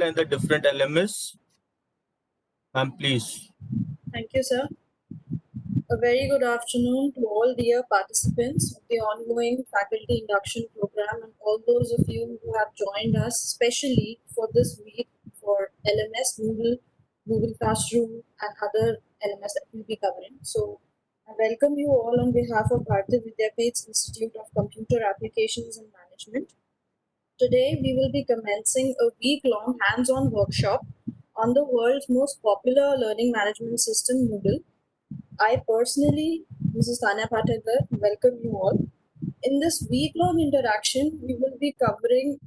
and the different LMS. Ma'am, please. Thank you, sir. A very good afternoon to all dear participants of the ongoing faculty induction program and all those of you who have joined us specially for this week for LMS, Google Classroom and other LMS that we'll be covering. So I welcome you all on behalf of Bharati Vidyapeeth's Institute of Computer Applications and Management. Today we will be commencing a week-long hands-on workshop on the world's most popular learning management system, Moodle. I personally, Mrs. Tanya Pathakar, welcome you all. In this week-long interaction, we will be covering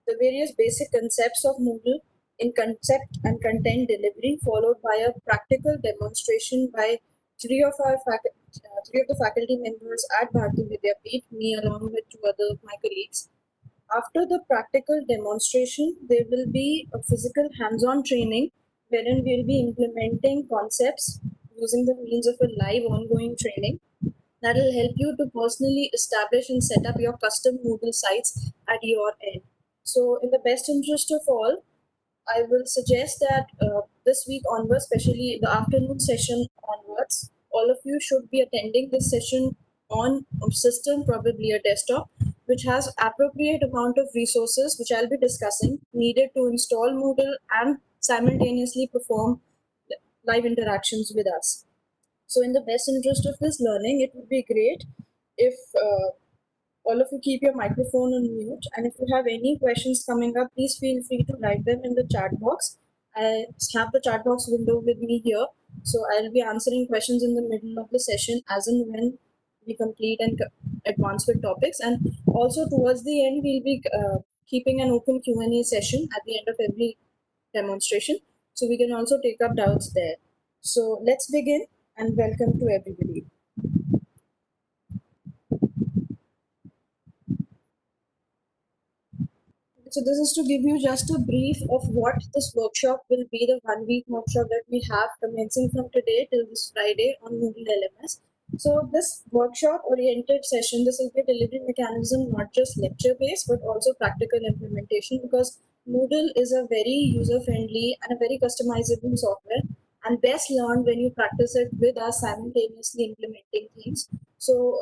the various basic concepts of Moodle in concept and content delivery, followed by a practical demonstration by three of the faculty members at Bharati Vidyapeeth, me along with two other of my colleagues. After the practical demonstration, there will be a physical hands-on training wherein we'll be implementing concepts using the means of a live ongoing training that will help you to personally establish and set up your custom Moodle sites at your end. So in the best interest of all, I will suggest that this week onwards, especially the afternoon session onwards, all of you should be attending this session on a system, probably a desktop, which has appropriate amount of resources, which I'll be discussing, needed to install Moodle and simultaneously perform live interactions with us. So in the best interest of this learning, it would be great if all of you keep your microphone on mute, and if you have any questions coming up, please feel free to write them in the chat box. I have the chat box window with me here, so I'll be answering questions in the middle of the session as and when we complete and advance with topics. And also towards the end, we'll be keeping an open Q&A session at the end of every demonstration, so we can also take up doubts there. So let's begin, and welcome to everybody. So this is to give you just a brief of what this workshop will be, the 1 week workshop that we have commencing from today till this Friday on Moodle LMS. So this workshop oriented session, this will be a delivery mechanism, not just lecture based, but also practical implementation, because Moodle is a very user friendly and a very customizable software, and best learned when you practice it with us simultaneously implementing things. So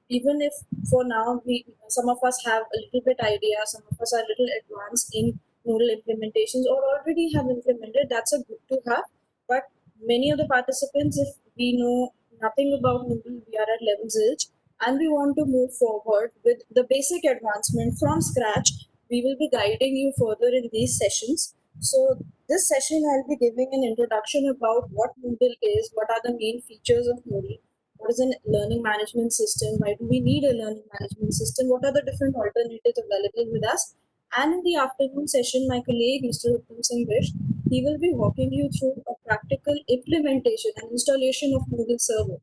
even if for now some of us have a little bit idea, some of us are a little advanced in Moodle implementations or already have implemented, that's a good to have. But many of the participants, if we know nothing about Moodle, we are at level zilch, and we want to move forward with the basic advancement from scratch, we will be guiding you further in these sessions. So this session I'll be giving an introduction about what Moodle is, what are the main features of Moodle, what is a learning management system, why do we need a learning management system, what are the different alternatives available with us. And in the afternoon session, my colleague Mr. Uttam Singh Bish, he will be walking you through a practical implementation and installation of Moodle Server.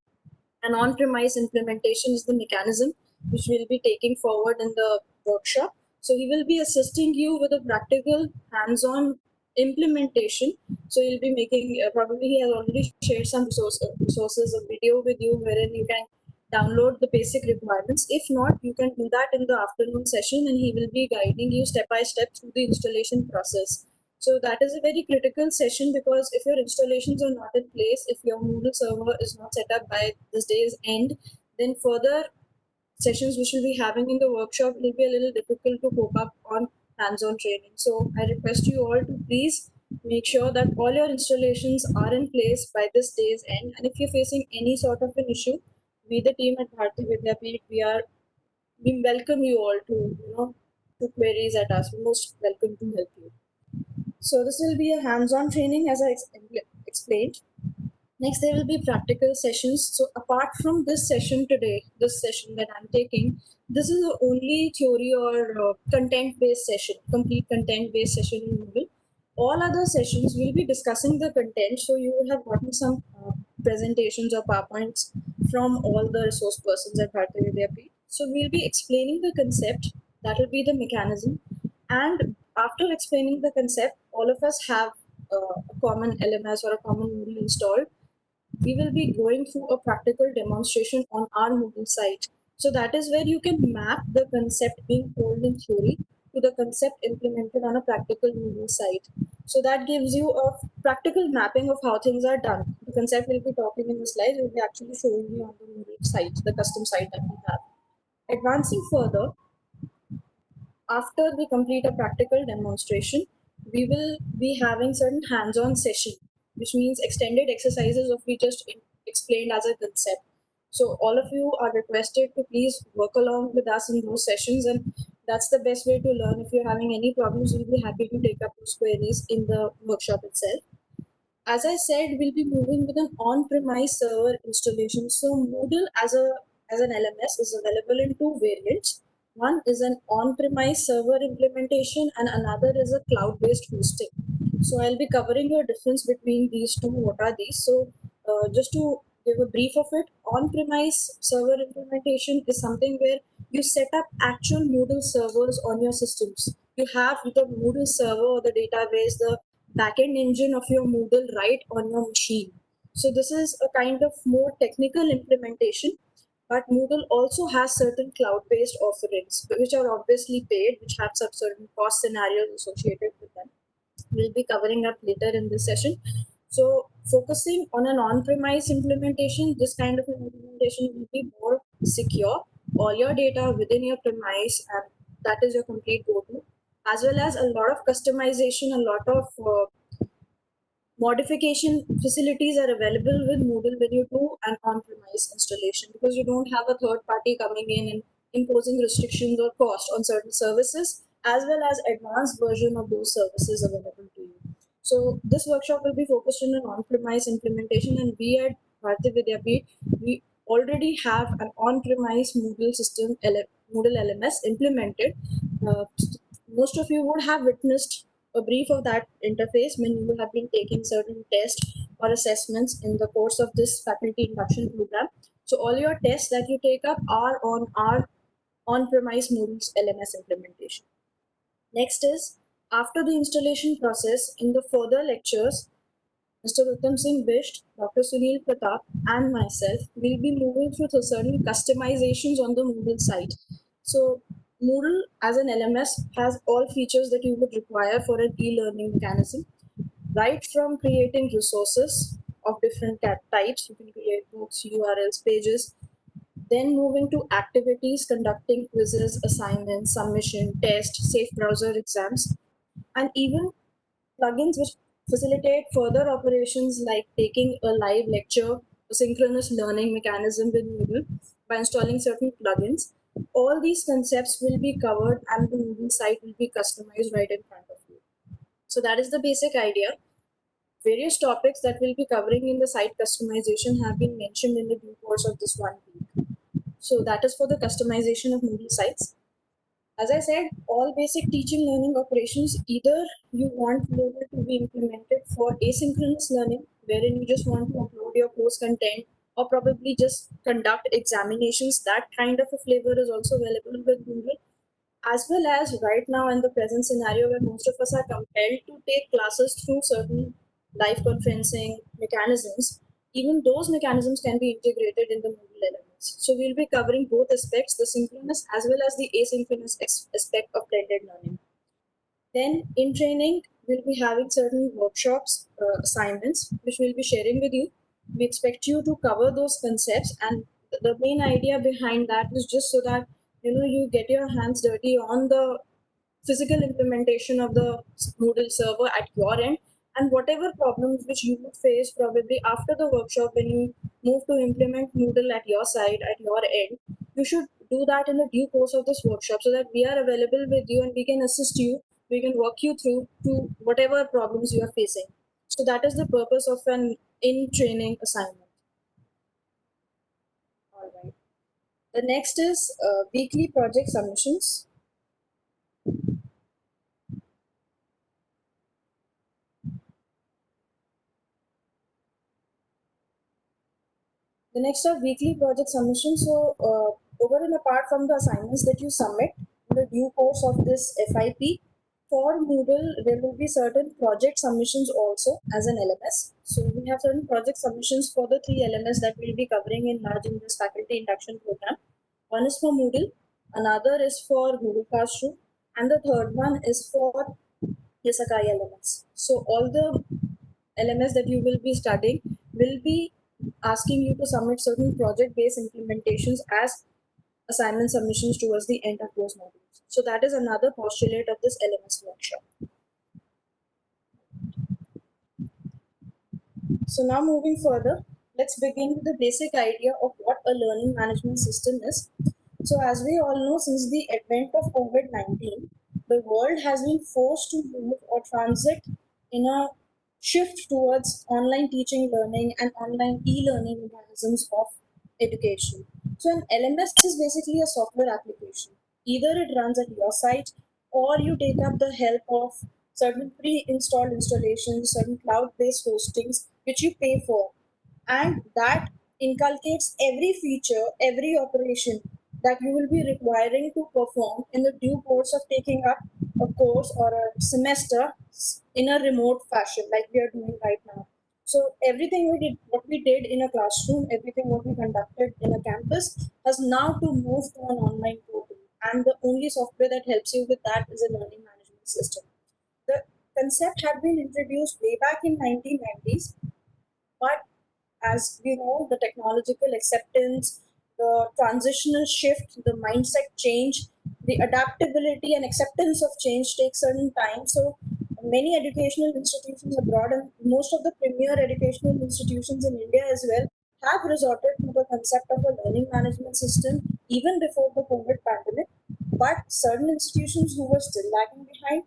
An on-premise implementation is the mechanism which we'll be taking forward in the workshop. So he will be assisting you with a practical hands-on implementation. So he'll be making, probably he has already shared some resources, a video with you wherein you can download the basic requirements. If not, you can do that in the afternoon session, and he will be guiding you step by step through the installation process. So that is a very critical session, because if your installations are not in place, if your Moodle server is not set up by this day's end, then further sessions which we'll be having in the workshop will be a little difficult to cope up on hands-on training. So I request you all to please make sure that all your installations are in place by this day's end. And if you're facing any sort of an issue, we the team at Bharati Vidyapeeth, we welcome you all to to queries at us. We're most welcome to help you. So this will be a hands-on training, as I explained. Next, there will be practical sessions. So apart from this session today, this session that I'm taking, this is the only theory or content-based session, complete content-based session in Moodle. All other sessions will be discussing the content. So you will have gotten some presentations or PowerPoints from all the resource persons at Bharati Vidyapeeth. So we'll be explaining the concept. That will be the mechanism. And after explaining the concept, all of us have a common LMS or a common Moodle installed. We will be going through a practical demonstration on our Moodle site. So that is where you can map the concept being told in theory to the concept implemented on a practical Moodle site. So that gives you a practical mapping of how things are done. The concept we'll be talking in the slides will be actually showing you on the Moodle site, the custom site that we have. Advancing further, after we complete a practical demonstration, we will be having certain hands-on session, which means extended exercises of we just explained as a concept. So all of you are requested to please work along with us in those sessions, and that's the best way to learn. If you're having any problems, we'll be happy to take up those queries in the workshop itself. As I said, we'll be moving with an on-premise server installation. So Moodle as an LMS is available in two variants. One is an on-premise server implementation and another is a cloud-based hosting. So I'll be covering the difference between these two. What are these? So just to give a brief of it, on-premise server implementation is something where you set up actual Moodle servers on your systems. You have the Moodle server or the database, the backend engine of your Moodle right on your machine. So this is a kind of more technical implementation, but Moodle also has certain cloud-based offerings, which are obviously paid, which have some certain cost scenarios associated with them. We'll be covering up later in this session. So focusing on an on-premise implementation, this kind of implementation will be more secure. All your data within your premise, and that is your complete go-to, as well as a lot of customization, a lot of modification facilities are available with Moodle when you do an on-premise installation, because you don't have a third party coming in and imposing restrictions or cost on certain services, as well as advanced version of those services available to you. So this workshop will be focused on an on-premise implementation, and we at Bharati Vidyapeeth, we already have an on-premise Moodle system, Moodle LMS implemented. Most of you would have witnessed a brief of that interface when you have been taking certain tests or assessments in the course of this faculty induction program. So all your tests that you take up are on our on-premise Moodle's LMS implementation. Next is, after the installation process, in the further lectures, Mr. Uttam Singh Bisht, Dr. Sunil Pratap, and myself will be moving through certain customizations on the Moodle site. So Moodle as an LMS has all features that you would require for an e-learning mechanism, right from creating resources of different types. You can create books, URLs, pages, then moving to activities, conducting quizzes, assignments, submission, test, safe browser exams, and even plugins which facilitate further operations like taking a live lecture, a synchronous learning mechanism with Moodle by installing certain plugins. All these concepts will be covered and the Moodle site will be customized right in front of you. So that is the basic idea. Various topics that we'll be covering in the site customization have been mentioned in the due course of this 1 week. So that is for the customization of Moodle sites. As I said, all basic teaching learning operations, either you want Moodle to be implemented for asynchronous learning, wherein you just want to upload your course content or probably just conduct examinations, that kind of a flavor is also available with Moodle. As well as right now in the present scenario where most of us are compelled to take classes through certain live conferencing mechanisms, even those mechanisms can be integrated in the Moodle elements. So we'll be covering both aspects, the synchronous as well as the asynchronous aspect of blended learning. Then in training, we'll be having certain workshops, assignments, which we'll be sharing with you. We expect you to cover those concepts, and the main idea behind that is just so that you get your hands dirty on the physical implementation of the Moodle server at your end, and whatever problems which you would face probably after the workshop when you move to implement Moodle at your side, at your end, you should do that in the due course of this workshop so that we are available with you and we can assist you, we can walk you through to whatever problems you are facing. So that is the purpose of an in-training assignment. All right. The next is weekly project submissions. The next are weekly project submissions. So over and apart from the assignments that you submit in the due course of this FIP, for Moodle, there will be certain project submissions also as an LMS. So we have certain project submissions for the 3 LMS that we'll be covering in large in this faculty induction program. One is for Moodle, another is for Google Classroom, and the third one is for your Sakai LMS. So all the LMS that you will be studying will be asking you to submit certain project-based implementations as assignment submissions towards the end of those modules. So that is another postulate of this LMS workshop. So now moving further, let's begin with the basic idea of what a learning management system is. So as we all know, since the advent of COVID-19, the world has been forced to move or transit in a shift towards online teaching, learning, and online e-learning mechanisms of education. So an LMS is basically a software application. Either it runs at your site or you take up the help of certain pre-installed installations, certain cloud-based hostings which you pay for, and that inculcates every feature, every operation that you will be requiring to perform in the due course of taking up a course or a semester in a remote fashion, like we are doing right now. So everything we did, what we did in a classroom, everything what we conducted in a campus, has now to move to an online portal, and the only software that helps you with that is a learning management system. The concept had been introduced way back in 1990s, but as we know, the technological acceptance, the transitional shift, the mindset change, the adaptability and acceptance of change takes certain time. So many educational institutions abroad and most of the premier educational institutions in India as well have resorted to the concept of a learning management system even before the COVID pandemic. But certain institutions who were still lagging behind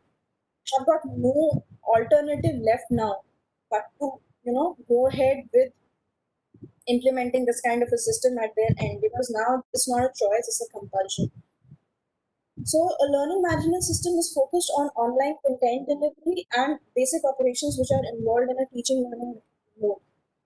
have got no alternative left now but to go ahead with implementing this kind of a system at their end, because now it's not a choice, it's a compulsion. So a learning management system is focused on online content delivery and basic operations which are involved in a teaching learning mode.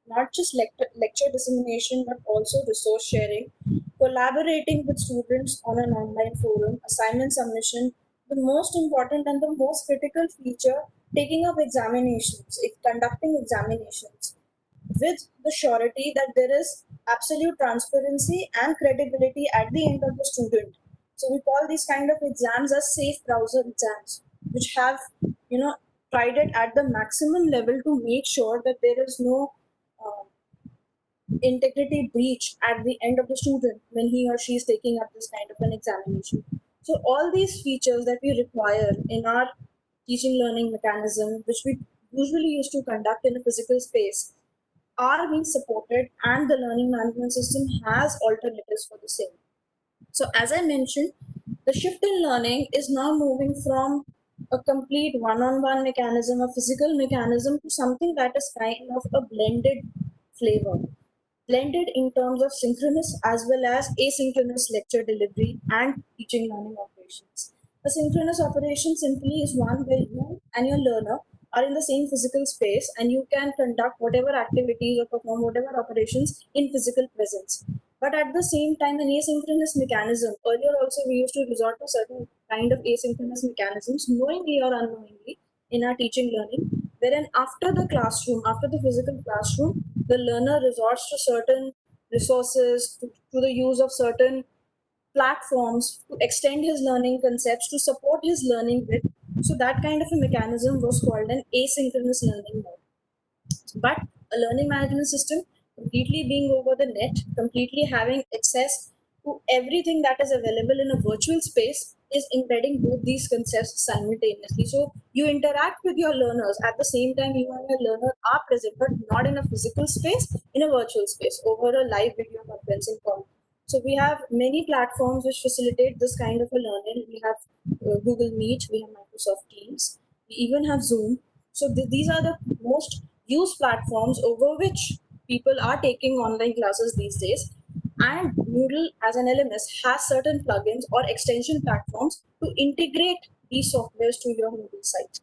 Not just lecture dissemination, but also resource sharing, collaborating with students on an online forum, assignment submission, the most important and the most critical feature, taking up examinations, conducting examinations with the surety that there is absolute transparency and credibility at the end of the student. So we call these kind of exams as safe browser exams, which have tried it at the maximum level to make sure that there is no uh, integrity breach at the end of the student when he or she is taking up this kind of an examination. So all these features that we require in our teaching learning mechanism, which we usually used to conduct in a physical space, are being supported, and the learning management system has alternatives for the same. So as I mentioned, the shift in learning is now moving from a complete one-on-one mechanism, a physical mechanism, to something that is kind of a blended flavor. Blended in terms of synchronous as well as asynchronous lecture delivery and teaching learning operations. A synchronous operation simply is one where you and your learner are in the same physical space and you can conduct whatever activities or perform whatever operations in physical presence. But at the same time, an asynchronous mechanism, earlier also we used to resort to certain kind of asynchronous mechanisms, knowingly or unknowingly, in our teaching learning, wherein after the classroom, after the physical classroom, the learner resorts to certain resources, to the use of certain platforms to extend his learning concepts, to support his learning with. So that kind of a mechanism was called an asynchronous learning mode. But a learning management system completely being over the net, completely having access to everything that is available in a virtual space, is embedding both these concepts simultaneously. So you interact with your learners at the same time you and your learner are present, but not in a physical space, in a virtual space over a live video conferencing call. So we have many platforms which facilitate this kind of a learning. We have Google Meet, we have Microsoft Teams, we even have Zoom. So these are the most used platforms over which people are taking online classes these days. And Moodle as an LMS has certain plugins or extension platforms to integrate these softwares to your Moodle site.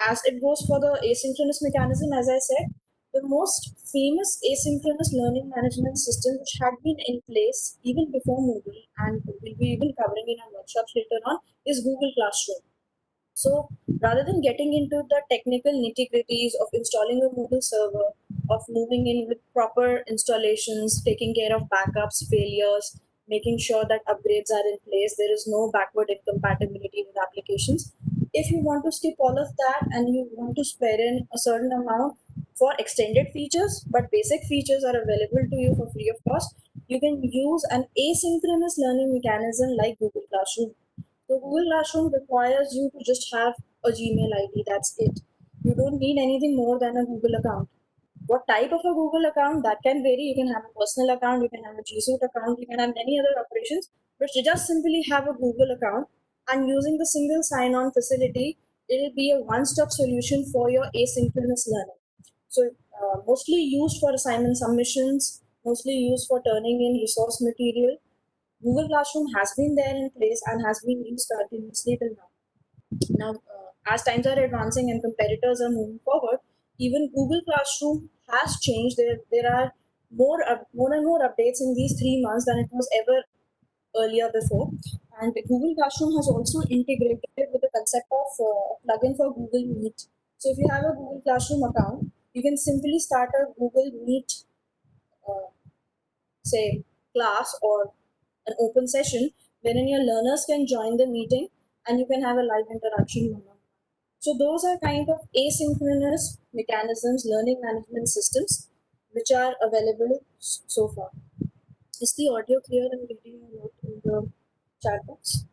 As it goes for the asynchronous mechanism, as I said, the most famous asynchronous learning management system which had been in place even before Moodle and we'll be even covering in our workshops later on is Google Classroom. So rather than getting into the technical nitty-gritties of installing a Moodle server, of moving in with proper installations, taking care of backups, failures, making sure that upgrades are in place. There is no backward incompatibility with applications. If you want to skip all of that and you want to spare in a certain amount for extended features, but basic features are available to you for free of cost, you can use an asynchronous learning mechanism like Google Classroom. So Google Classroom requires you to just have a Gmail ID. That's it. You don't need anything more than a Google account. What type of a Google account, that can vary. You can have a personal account, you can have a G Suite account, you can have many other operations, but you just simply have a Google account, and using the single sign-on facility, it will be a one-stop solution for your asynchronous learning. So mostly used for assignment submissions, mostly used for turning in resource material. Google Classroom has been there in place and has been used continuously till now. Now, as times are advancing and competitors are moving forward, even Google Classroom has changed. There are more and more updates in these 3 months than it was ever earlier before. And Google Classroom has also integrated with the concept of plugin for Google Meet. So if you have a Google Classroom account, you can simply start a Google Meet, uh, say, class or an open session wherein your learners can join the meeting and you can have a live interaction one-on-one. So those are kind of asynchronous mechanisms, learning management systems, which are available so far. Is the audio clear and getting a note in the chat box?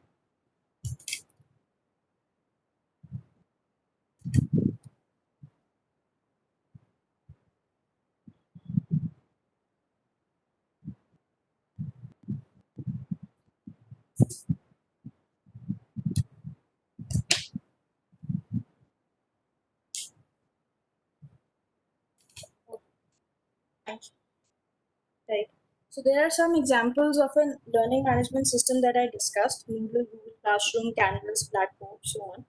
Thank you. Right. So there are some examples of a learning management system that I discussed: Moodle, Google Classroom, Canvas, Blackboard, so on.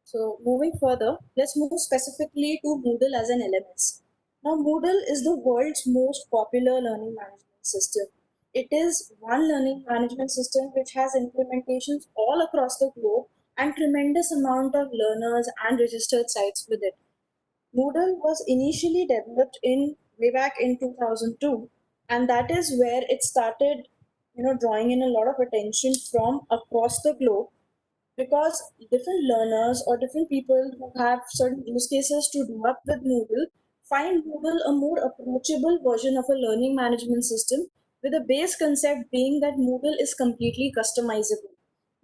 So moving further, let's move specifically to Moodle as an LMS. Now, Moodle is the world's most popular learning management system. It is one learning management system which has implementations all across the globe and tremendous amount of learners and registered sites with it. Moodle was initially developed in way back in 2002, and that is where it started, drawing in a lot of attention from across the globe, because different learners or different people who have certain use cases to do up with Moodle find Moodle a more approachable version of a learning management system, with the base concept being that Moodle is completely customizable.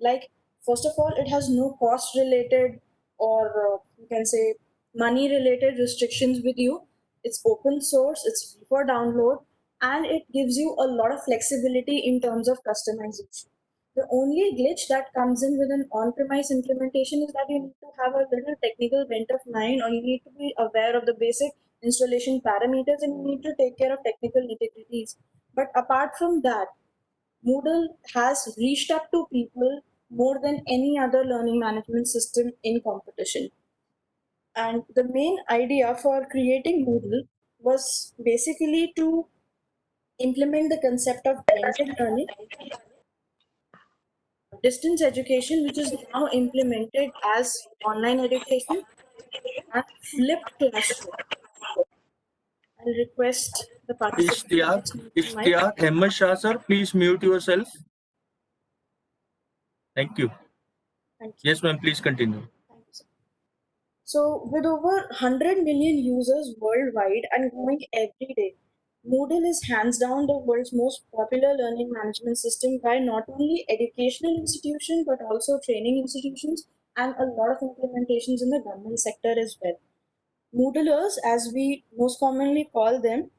Like, first of all, it has no cost related, or you can say money related restrictions with you. It's open source, it's free for download, and it gives you a lot of flexibility in terms of customization. The only glitch that comes in with an on-premise implementation is that you need to have a little technical bent of mind, or you need to be aware of the basic installation parameters, and you need to take care of technical nitty-gritties. But apart from that, Moodle has reached up to people more than any other learning management system in competition. And the main idea for creating Moodle was basically to implement the concept of blended learning, distance education, which is now implemented as online education, and flipped classroom. I'll request the Ishtiyaq, participants to mute the mic. Ishtiyaq, Ahmed Shah sir, please mute yourself. Thank you. Thank you. Yes, ma'am, please continue. Thank you, sir. So, with over 100 million users worldwide and growing every day, Moodle is hands down the world's most popular learning management system by not only educational institutions but also training institutions and a lot of implementations in the government sector as well. Moodlers, as we most commonly call them,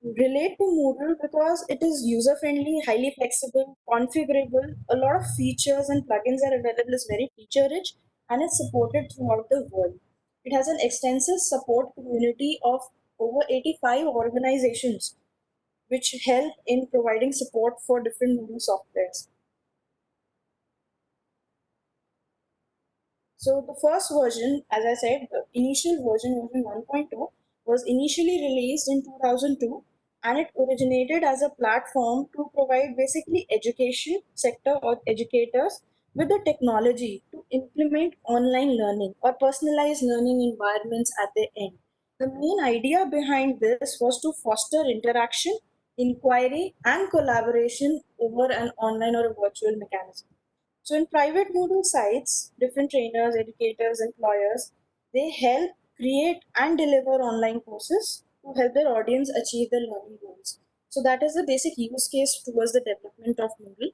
relate to Moodle because it is user friendly, highly flexible, configurable. A lot of features and plugins are available, is very feature rich, and it's supported throughout the world. It has an extensive support community of over 85 organizations which help in providing support for different Moodle softwares. So the first version, as I said, the initial version 1.0, was initially released in 2002, and it originated as a platform to provide basically education sector or educators with the technology to implement online learning or personalized learning environments at their end. The main idea behind this was to foster interaction, inquiry, and collaboration over an online or a virtual mechanism. So in private Moodle sites, different trainers, educators, employers, they help create and deliver online courses to help their audience achieve their learning goals. So that is the basic use case towards the development of Moodle.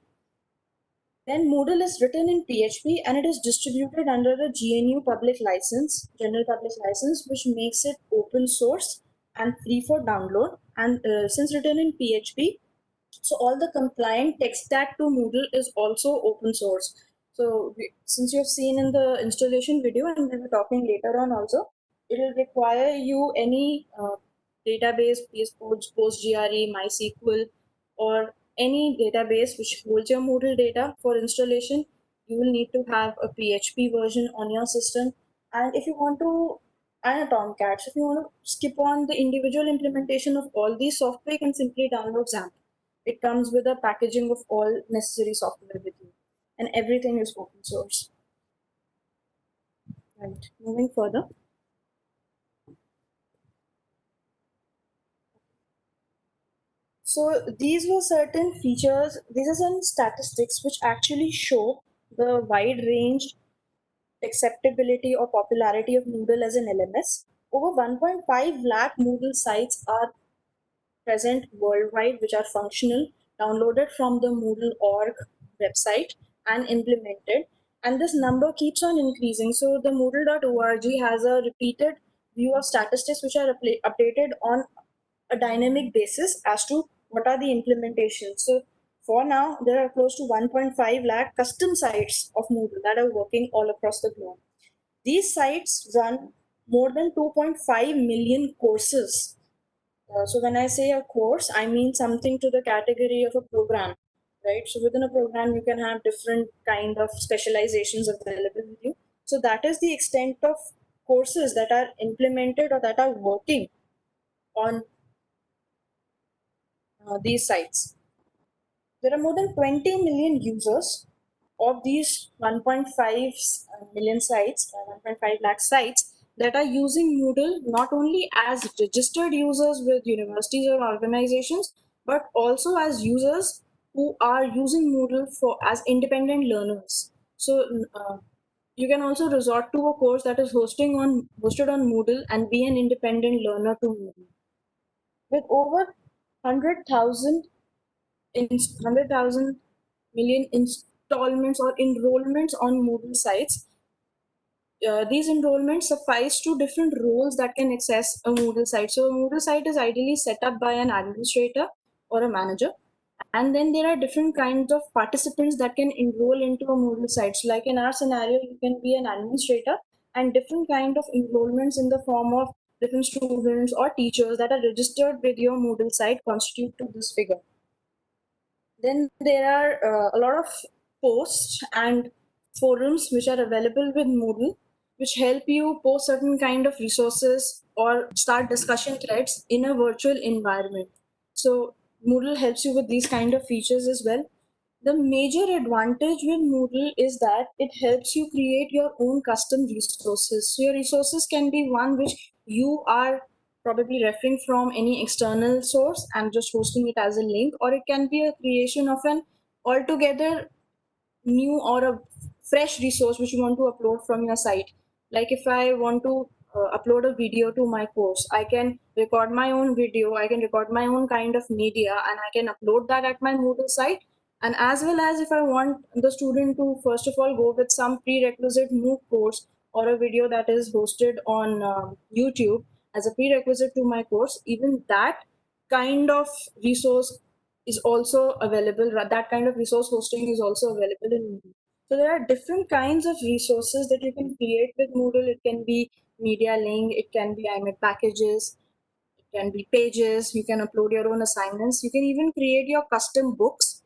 Then Moodle is written in PHP and it is distributed under the GNU public license, general public license, which makes it open source and free for download. And since written in PHP, so all the compliant tech stack to Moodle is also open source. So since you've seen in the installation video and we'll be talking later on also, it will require you any database, PostGRE, MySQL, or any database which holds your Moodle data for installation. You will need to have a PHP version on your system. And if you want to, and a Tomcat, so if you want to skip on the individual implementation of all these software, you can simply download XAMPP. It comes with a packaging of all necessary software with you, and everything is open source. Right. Moving further. So these were certain features. These are some statistics which actually show the wide range acceptability or popularity of Moodle as an LMS. Over 1.5 lakh Moodle sites are present worldwide, which are functional, downloaded from the Moodle.org website and implemented. And this number keeps on increasing. So the Moodle.org has a repeated view of statistics which are updated on a dynamic basis as to what are the implementations. So for now, there are close to 1.5 lakh custom sites of Moodle that are working all across the globe. These sites run more than 2.5 million courses. So when I say a course, I mean something to the category of a program, right? So within a program, you can have different kind of specializations available with you. So that is the extent of courses that are implemented or that are working on these sites. There are more than 20 million users of these 1.5 million sites, 1.5 lakh sites that are using Moodle not only as registered users with universities or organizations, but also as users who are using Moodle for as independent learners. So you can also resort to a course that is hosted on Moodle and be an independent learner to Moodle. With over 100,000 in 100,000 million installments or enrollments on Moodle sites. These enrollments suffice to different roles that can access a Moodle site. So a Moodle site is ideally set up by an administrator or a manager. And then there are different kinds of participants that can enroll into a Moodle site. So like in our scenario, you can be an administrator and different kind of enrollments in the form of different students or teachers that are registered with your Moodle site constitute to this figure. Then there are a lot of posts and forums which are available with Moodle, which help you post certain kind of resources or start discussion threads in a virtual environment. So Moodle helps you with these kind of features as well. The major advantage with Moodle is that it helps you create your own custom resources. So your resources can be one which you are probably referring from any external source and just hosting it as a link, or it can be a creation of an altogether new or a fresh resource which you want to upload from your site. Like if I want to upload a video to my course, I can record my own video, I can record my own kind of media, and I can upload that at my Moodle site. And as well as if I want the student to first of all go with some prerequisite MOOC course or a video that is hosted on YouTube as a prerequisite to my course, even that kind of resource is also available. That kind of resource hosting is also available in Moodle. So there are different kinds of resources that you can create with Moodle. It can be media link, it can be IMED packages, it can be pages, you can upload your own assignments, you can even create your custom books.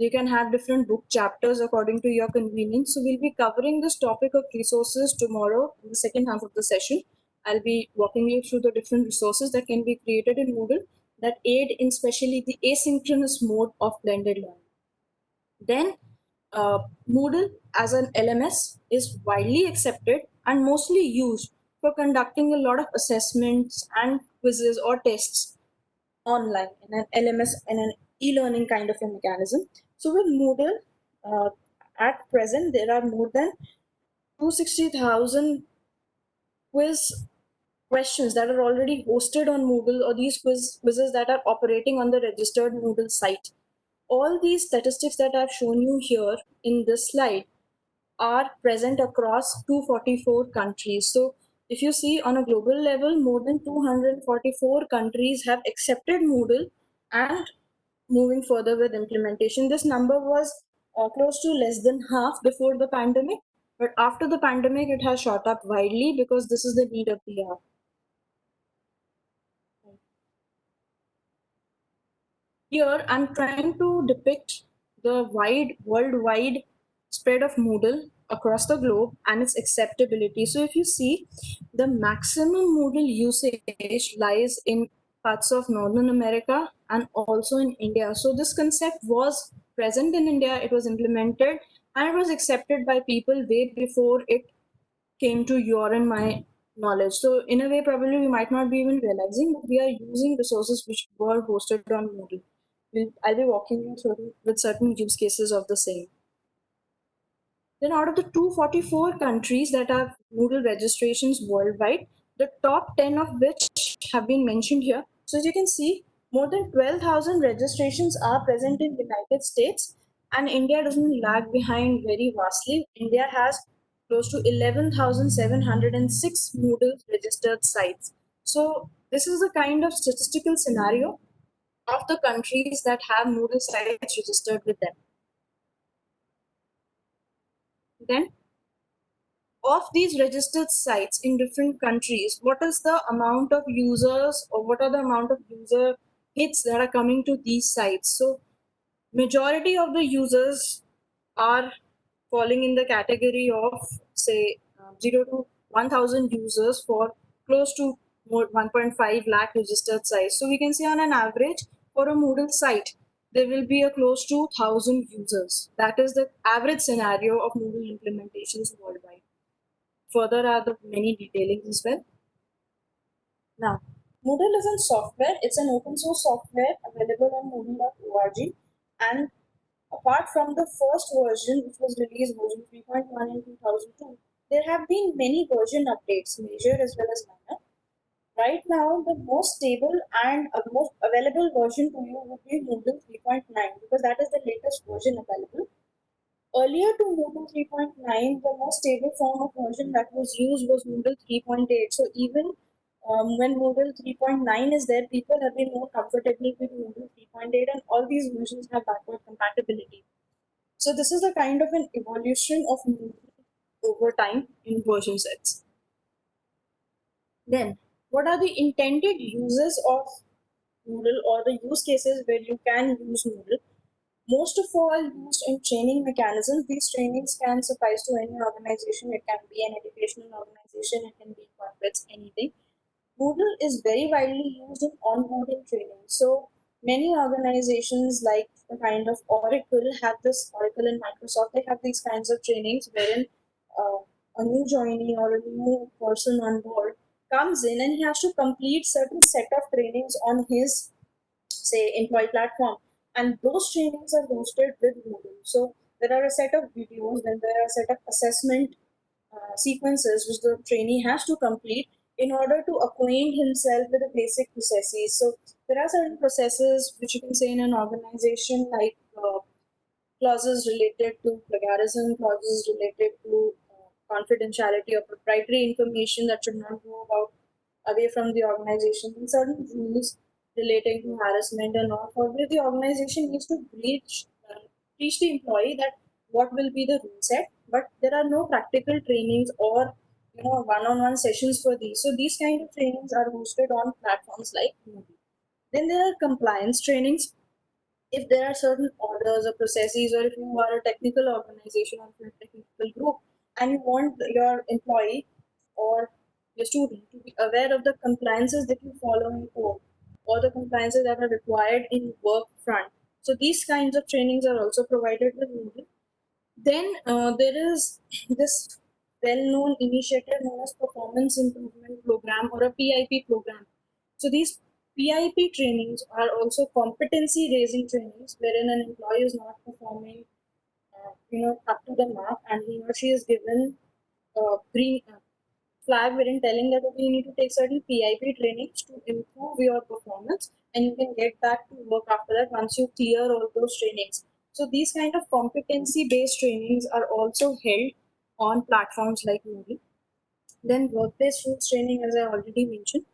You can have different book chapters according to your convenience. So we'll be covering this topic of resources tomorrow in the second half of the session. I'll be walking you through the different resources that can be created in Moodle that aid in especially the asynchronous mode of blended learning. Then Moodle as an LMS is widely accepted and mostly used for conducting a lot of assessments and quizzes or tests online in an LMS and an e-learning kind of a mechanism. So with Moodle, at present there are more than 260,000 quiz questions that are already hosted on Moodle, or these quizzes that are operating on the registered Moodle site. All these statistics that I've shown you here in this slide are present across 244 countries. So if you see on a global level, more than 244 countries have accepted Moodle and moving further with implementation. This number was close to less than half before the pandemic, but after the pandemic, it has shot up widely because this is the need of the hour. Here, I'm trying to depict the worldwide spread of Moodle across the globe and its acceptability. So if you see, the maximum Moodle usage lies in parts of Northern America and also in India. So this concept was present in India, it was implemented, and it was accepted by people way before it came to your and my knowledge. So in a way, probably we might not be even realizing that we are using resources which were hosted on Moodle. I'll be walking you through with certain use cases of the same. Then out of the 244 countries that have Moodle registrations worldwide, the top 10 of which have been mentioned here. So as you can see, more than 12,000 registrations are present in the United States, and India doesn't lag behind very vastly. India has close to 11,706 Moodle registered sites. So this is the kind of statistical scenario of the countries that have Moodle sites registered with them. Then of these registered sites in different countries, what is the amount of users, or what are the amount of user hits that are coming to these sites? So majority of the users are falling in the category of, say, 0 to 1000 users for close to 1.5 lakh registered sites. So we can say on an average for a Moodle site, there will be a close to 1000 users. That is the average scenario of Moodle implementations worldwide. Further are the many detailings as well. Now, Moodle is a software. It's an open source software available on moodle.org. And apart from the first version, which was released version 3.1 in 2002, there have been many version updates, major as well as minor. Right now, the most stable and most available version to you would be Moodle 3.9 because that is the latest version available. Earlier to Moodle 3.9, the most stable form of version that was used was Moodle 3.8. So even when Moodle 3.9 is there, people have been more comfortable with Moodle 3.8, and all these versions have backward compatibility. So this is a kind of an evolution of Moodle over time in version sets. Then, what are the intended uses of Moodle, or the use cases where you can use Moodle? Most of all used in training mechanisms. These trainings can suffice to any organization. It can be an educational organization, it can be corporates, anything. Moodle is very widely used in onboarding training. So many organizations like the kind of Oracle have this, Oracle and Microsoft, they have these kinds of trainings wherein uh, a new joinee or a new person on board comes in and he has to complete certain set of trainings on his, say, employee platform, and those trainings are hosted with Moodle. So there are a set of videos, then there are a set of assessment sequences which the trainee has to complete in order to acquaint himself with the basic processes. So there are certain processes which you can say in an organization, like clauses related to plagiarism, clauses related to confidentiality or proprietary information that should not go about away from the organization, and certain rules relating to harassment and all. Probably the organization needs to teach the employee that what will be the rule set, but there are no practical trainings or one-on-one sessions for these. So these kind of trainings are hosted on platforms like Moodle. Then there are compliance trainings. If there are certain orders or processes, or if you are a technical organization or a technical group and you want your employee or your student to be aware of the compliances that you follow in code or the compliances that are required in work front. So these kinds of trainings are also provided with Moodle. Then there is this well-known initiative known as Performance Improvement Program or a PIP program. So these PIP trainings are also competency raising trainings wherein an employee is not performing, up to the mark, and he or she is given green flag wherein telling that okay, you need to take certain PIP trainings to improve your performance, and you can get back to work after that once you clear all those trainings. So these kind of competency-based trainings are also held on platforms like Moodle. Then workplace rules training, as I already mentioned.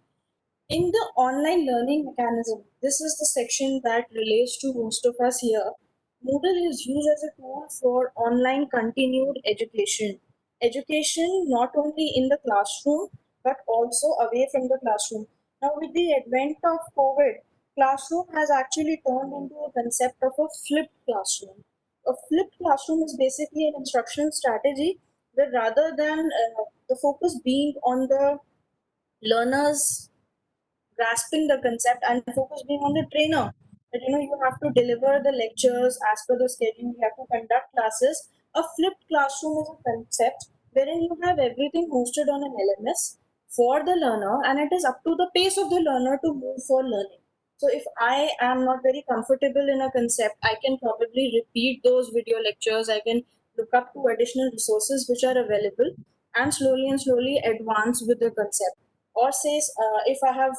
In the online learning mechanism, this is the section that relates to most of us here. Moodle is used as a tool for online continued education. Education not only in the classroom but also away from the classroom. Now, with the advent of COVID, classroom has actually turned into a concept of a flipped classroom. A flipped classroom is basically an instructional strategy where rather than the focus being on the learners grasping the concept and focus being on the trainer, that you have to deliver the lectures as per the schedule, you have to conduct classes. A flipped classroom is a concept wherein you have everything hosted on an LMS for the learner, and it is up to the pace of the learner to move for learning. So if I am not very comfortable in a concept, I can probably repeat those video lectures, I can look up to additional resources which are available, and slowly advance with the concept. Or says, if I have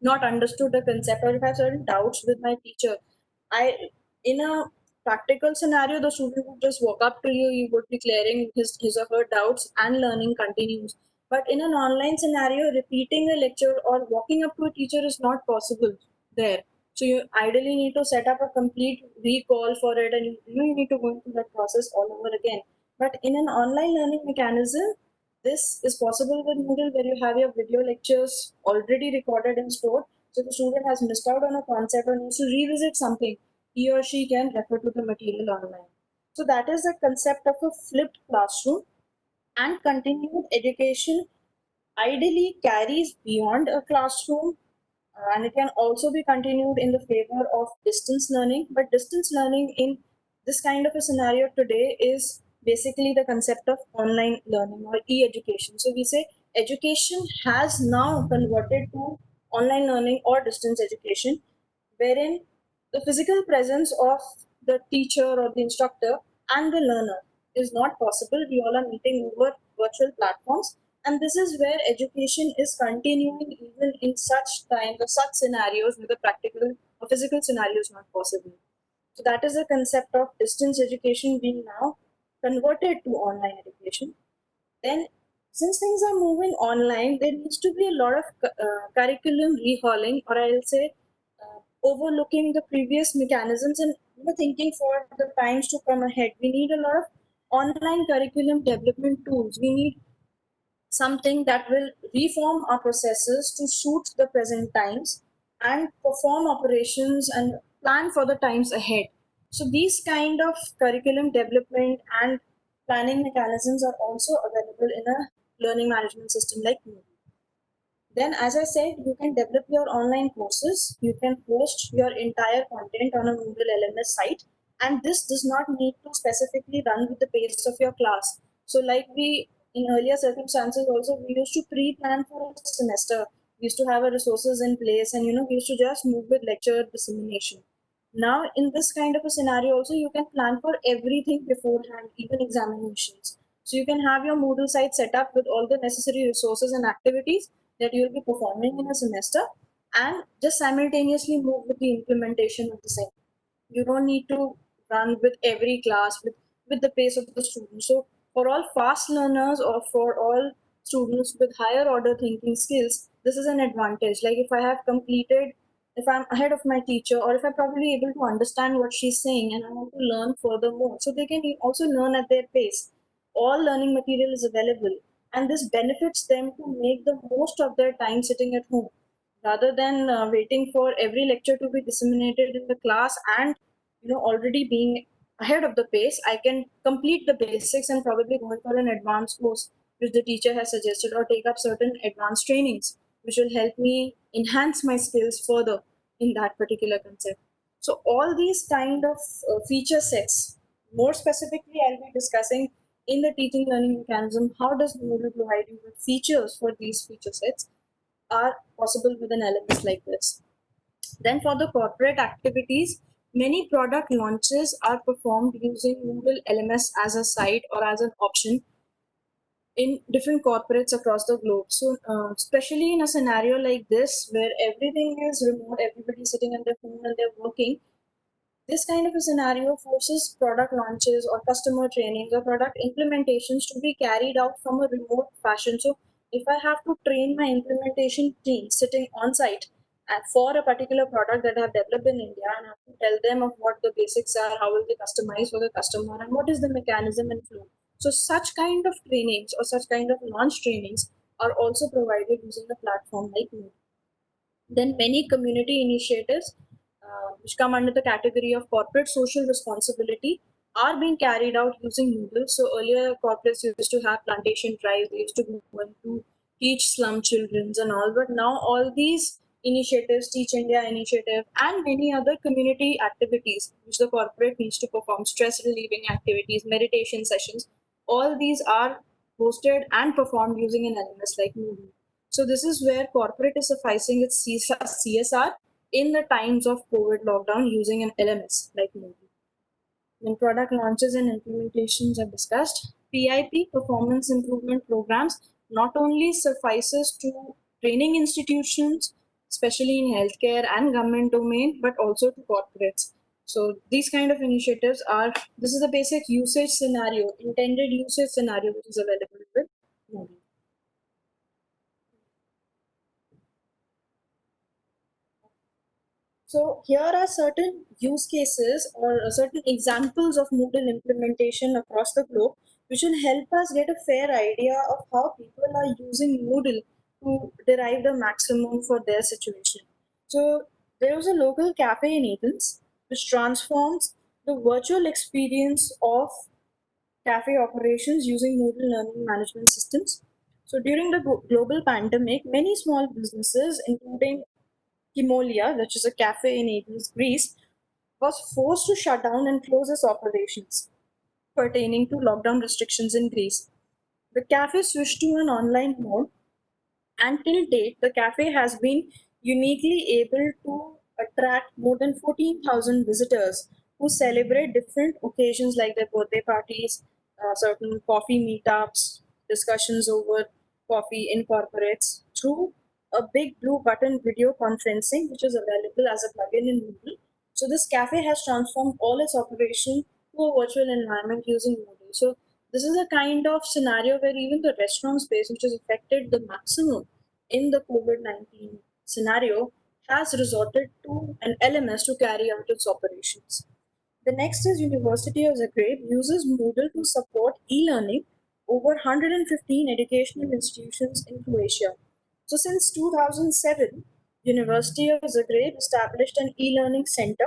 not understood the concept, or if I have certain doubts with my teacher, I in a practical scenario, the student would just walk up to you, you would be clearing his or her doubts, and learning continues. But in an online scenario, repeating a lecture or walking up to a teacher is not possible there. So you ideally need to set up a complete recall for it, and you need to go through that process all over again. But in an online learning mechanism, this is possible with Moodle, where you have your video lectures already recorded and stored. So the student has missed out on a concept or needs to revisit something, he or she can refer to the material online. So that is the concept of a flipped classroom. And continued education ideally carries beyond a classroom, and it can also be continued in the favor of distance learning. But distance learning in this kind of a scenario today is basically the concept of online learning or e-education. So we say education has now converted to online learning or distance education, wherein the physical presence of the teacher or the instructor and the learner is not possible. We all are meeting over virtual platforms, and this is where education is continuing even in such times or such scenarios where the practical or physical scenario is not possible. So that is the concept of distance education being now converted to online education. Then, since things are moving online, there needs to be a lot of curriculum rehauling, or I'll say overlooking the previous mechanisms and thinking for the times to come ahead. We need a lot of online curriculum development tools. We need something that will reform our processes to suit the present times and perform operations and plan for the times ahead. So these kind of curriculum development and planning mechanisms are also available in a learning management system like Moodle. Then, as I said, you can develop your online courses. You can post your entire content on a Moodle LMS site, and this does not need to specifically run with the pace of your class. So, like we in earlier circumstances, also we used to pre-plan for a semester. We used to have our resources in place, and we used to just move with lecture dissemination. Now, in this kind of a scenario, also you can plan for everything beforehand, even examinations. So you can have your Moodle site set up with all the necessary resources and activities that you'll be performing in a semester, and just simultaneously move with the implementation of the same. You don't need to run with every class with the pace of the student. So for all fast learners or for all students with higher order thinking skills, this is an advantage. Like if I have completed, if I'm ahead of my teacher, or if I'm probably able to understand what she's saying and I want to learn furthermore, so they can also learn at their pace. All learning material is available, and this benefits them to make the most of their time sitting at home rather than waiting for every lecture to be disseminated in the class. And already being ahead of the pace, I can complete the basics and probably go for an advanced course which the teacher has suggested, or take up certain advanced trainings which will help me enhance my skills further in that particular concept. So all these kind of feature sets, more specifically I'll be discussing in the teaching learning mechanism, how does Moodle provide you with features for these feature sets. are possible with an LMS like this. Then for the corporate activities, many product launches are performed using Moodle LMS as a site or as an option in different corporates across the globe. So, especially in a scenario like this, where everything is remote, everybody's sitting on their phone and they're working, this kind of a scenario forces product launches or customer trainings or product implementations to be carried out from a remote fashion. So, if I have to train my implementation team sitting on site for a particular product that I have developed in India, and I have to tell them of what the basics are, how will they customize for the customer, and what is the mechanism and flow. So, such kind of trainings or such kind of launch trainings are also provided using a platform like Moodle. Then many community initiatives, which come under the category of corporate social responsibility, are being carried out using Moodle. So earlier corporates used to have plantation drives, they used to go and to teach slum children and all, but now all these initiatives, Teach India initiative, and many other community activities which the corporate needs to perform, stress relieving activities, meditation sessions, all these are hosted and performed using an LMS like Moodle. So this is where corporate is sufficing its CSR in the times of COVID lockdown using an LMS like Moodle. When product launches and implementations are discussed, PIP, performance improvement programs, not only suffices to training institutions, especially in healthcare and government domain, but also to corporates. So these kind of initiatives are, this is the basic usage scenario, intended usage scenario, which is available with Moodle. So here are certain use cases or certain examples of Moodle implementation across the globe, which will help us get a fair idea of how people are using Moodle to derive the maximum for their situation. So there was a local cafe in Athens which transforms the virtual experience of cafe operations using Moodle learning management systems. So during the global pandemic, many small businesses, including Kimolia, which is a cafe in Athens, Greece, was forced to shut down and close its operations pertaining to lockdown restrictions in Greece. The cafe switched to an online mode, and till date, the cafe has been uniquely able to attract more than 14,000 visitors who celebrate different occasions like their birthday parties, certain coffee meetups, discussions over coffee in corporates through a big blue button video conferencing, which is available as a plugin in Moodle. So this cafe has transformed all its operation to a virtual environment using Moodle. So this is a kind of scenario where even the restaurant space, which is affected the maximum in the COVID-19 scenario, has resorted to an LMS to carry out its operations. The next is University of Zagreb uses Moodle to support e-learning over 115 educational institutions in Croatia. So since 2007, University of Zagreb established an e-learning center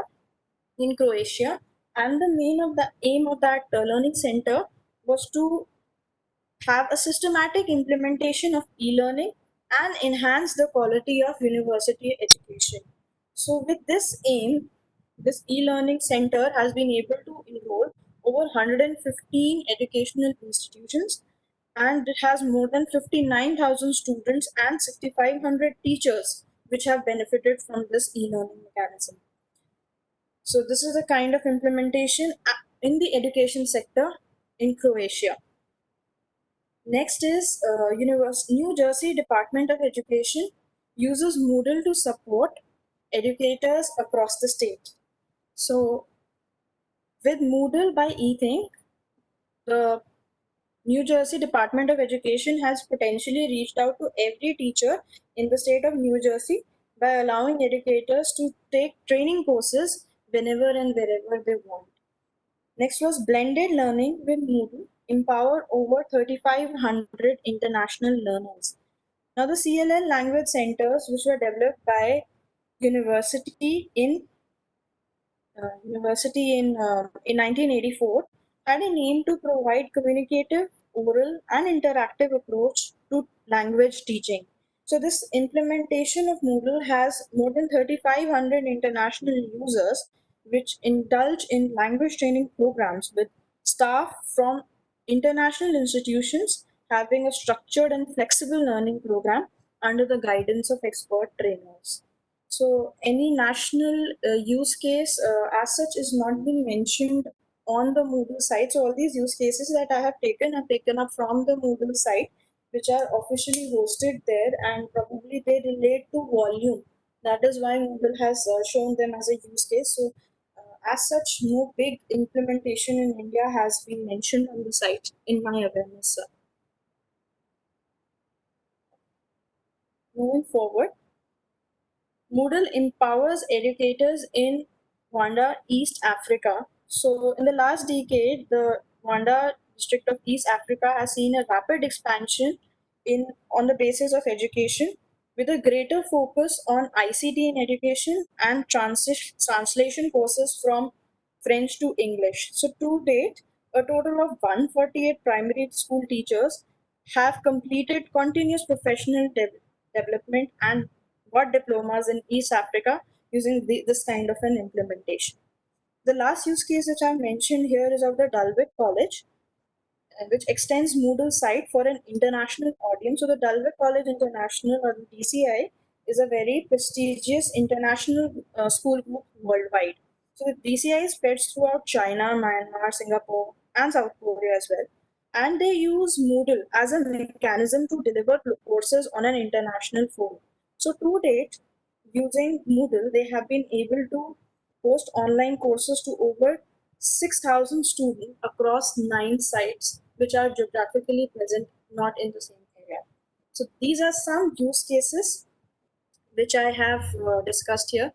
in Croatia, and the main of the aim of that learning center was to have a systematic implementation of e-learning and enhance the quality of university education. So with this aim, this e-learning center has been able to enroll over 115 educational institutions, and it has more than 59,000 students and 6,500 teachers which have benefited from this e-learning mechanism. So this is a kind of implementation in the education sector in Croatia. Next is New Jersey Department of Education uses Moodle to support educators across the state. So with Moodle by eThink, the New Jersey Department of Education has potentially reached out to every teacher in the state of New Jersey by allowing educators to take training courses whenever and wherever they want. Next was blended learning with Moodle, empower over 3,500 international learners. Now, the CLL language centers, which were developed by university in in 1984, had an aim to provide communicative, oral, and interactive approach to language teaching. So this implementation of Moodle has more than 3,500 international users, which indulge in language training programs with staff from international institutions having a structured and flexible learning program under the guidance of expert trainers. So any national use case as such is not being mentioned on the Moodle site. So all these use cases that I have taken up from the Moodle site, which are officially hosted there, and probably they relate to volume. That is why Moodle has shown them as a use case. So as such, no big implementation in India has been mentioned on the site in my awareness, sir. Moving forward, Moodle empowers educators in Rwanda, East Africa. So, in the last decade, the Rwanda district of East Africa has seen a rapid expansion in on the basis of education, with a greater focus on ICT in education and translation courses from French to English. So, to date, a total of 148 primary school teachers have completed continuous professional development and got diplomas in East Africa using this kind of an implementation. The last use case which I mentioned here is of the Dulwich College, which extends Moodle site for an international audience. So the Dulwich College International, or the DCI, is a very prestigious international school group worldwide. So the DCI spreads throughout China, Myanmar, Singapore, and South Korea as well. And they use Moodle as a mechanism to deliver courses on an international forum. So to date, using Moodle, they have been able to host online courses to over 6,000 students across 9 sites, which are geographically present not in the same area. So these are some use cases which I have discussed here.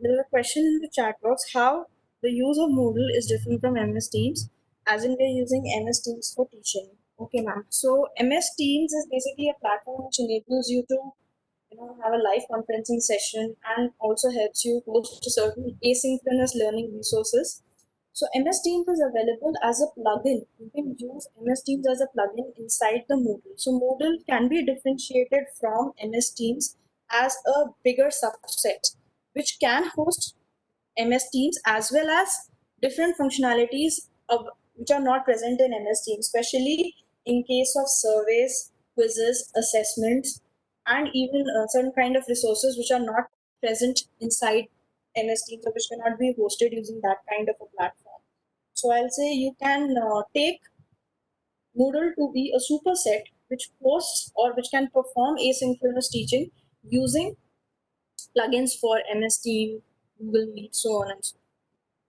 There is a question in the chat box how the use of Moodle is different from MS Teams, as in we're using MS Teams for teaching. Okay, ma'am. So MS Teams is basically a platform which enables you to have a live conferencing session and also helps you host certain asynchronous learning resources. So MS Teams is available as a plugin. You can use MS Teams as a plugin inside the Moodle. So Moodle can be differentiated from MS Teams as a bigger subset, which can host MS Teams as well as different functionalities which are not present in MS Teams, especially in case of surveys, quizzes, assessments, and even certain kind of resources which are not present inside MS Teams or which cannot be hosted using that kind of a platform. So I'll say you can take Moodle to be a superset which hosts or which can perform asynchronous teaching using plugins for MS Team, Google Meet, so on and so on.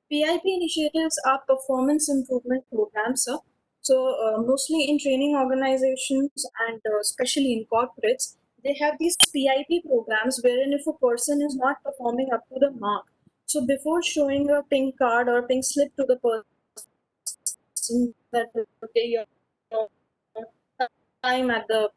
PIP initiatives are performance improvement programs, sir. So mostly in training organizations and especially in corporates, they have these PIP programs wherein if a person is not performing up to the mark, so before showing a pink card or pink slip to the person that okay, your time at the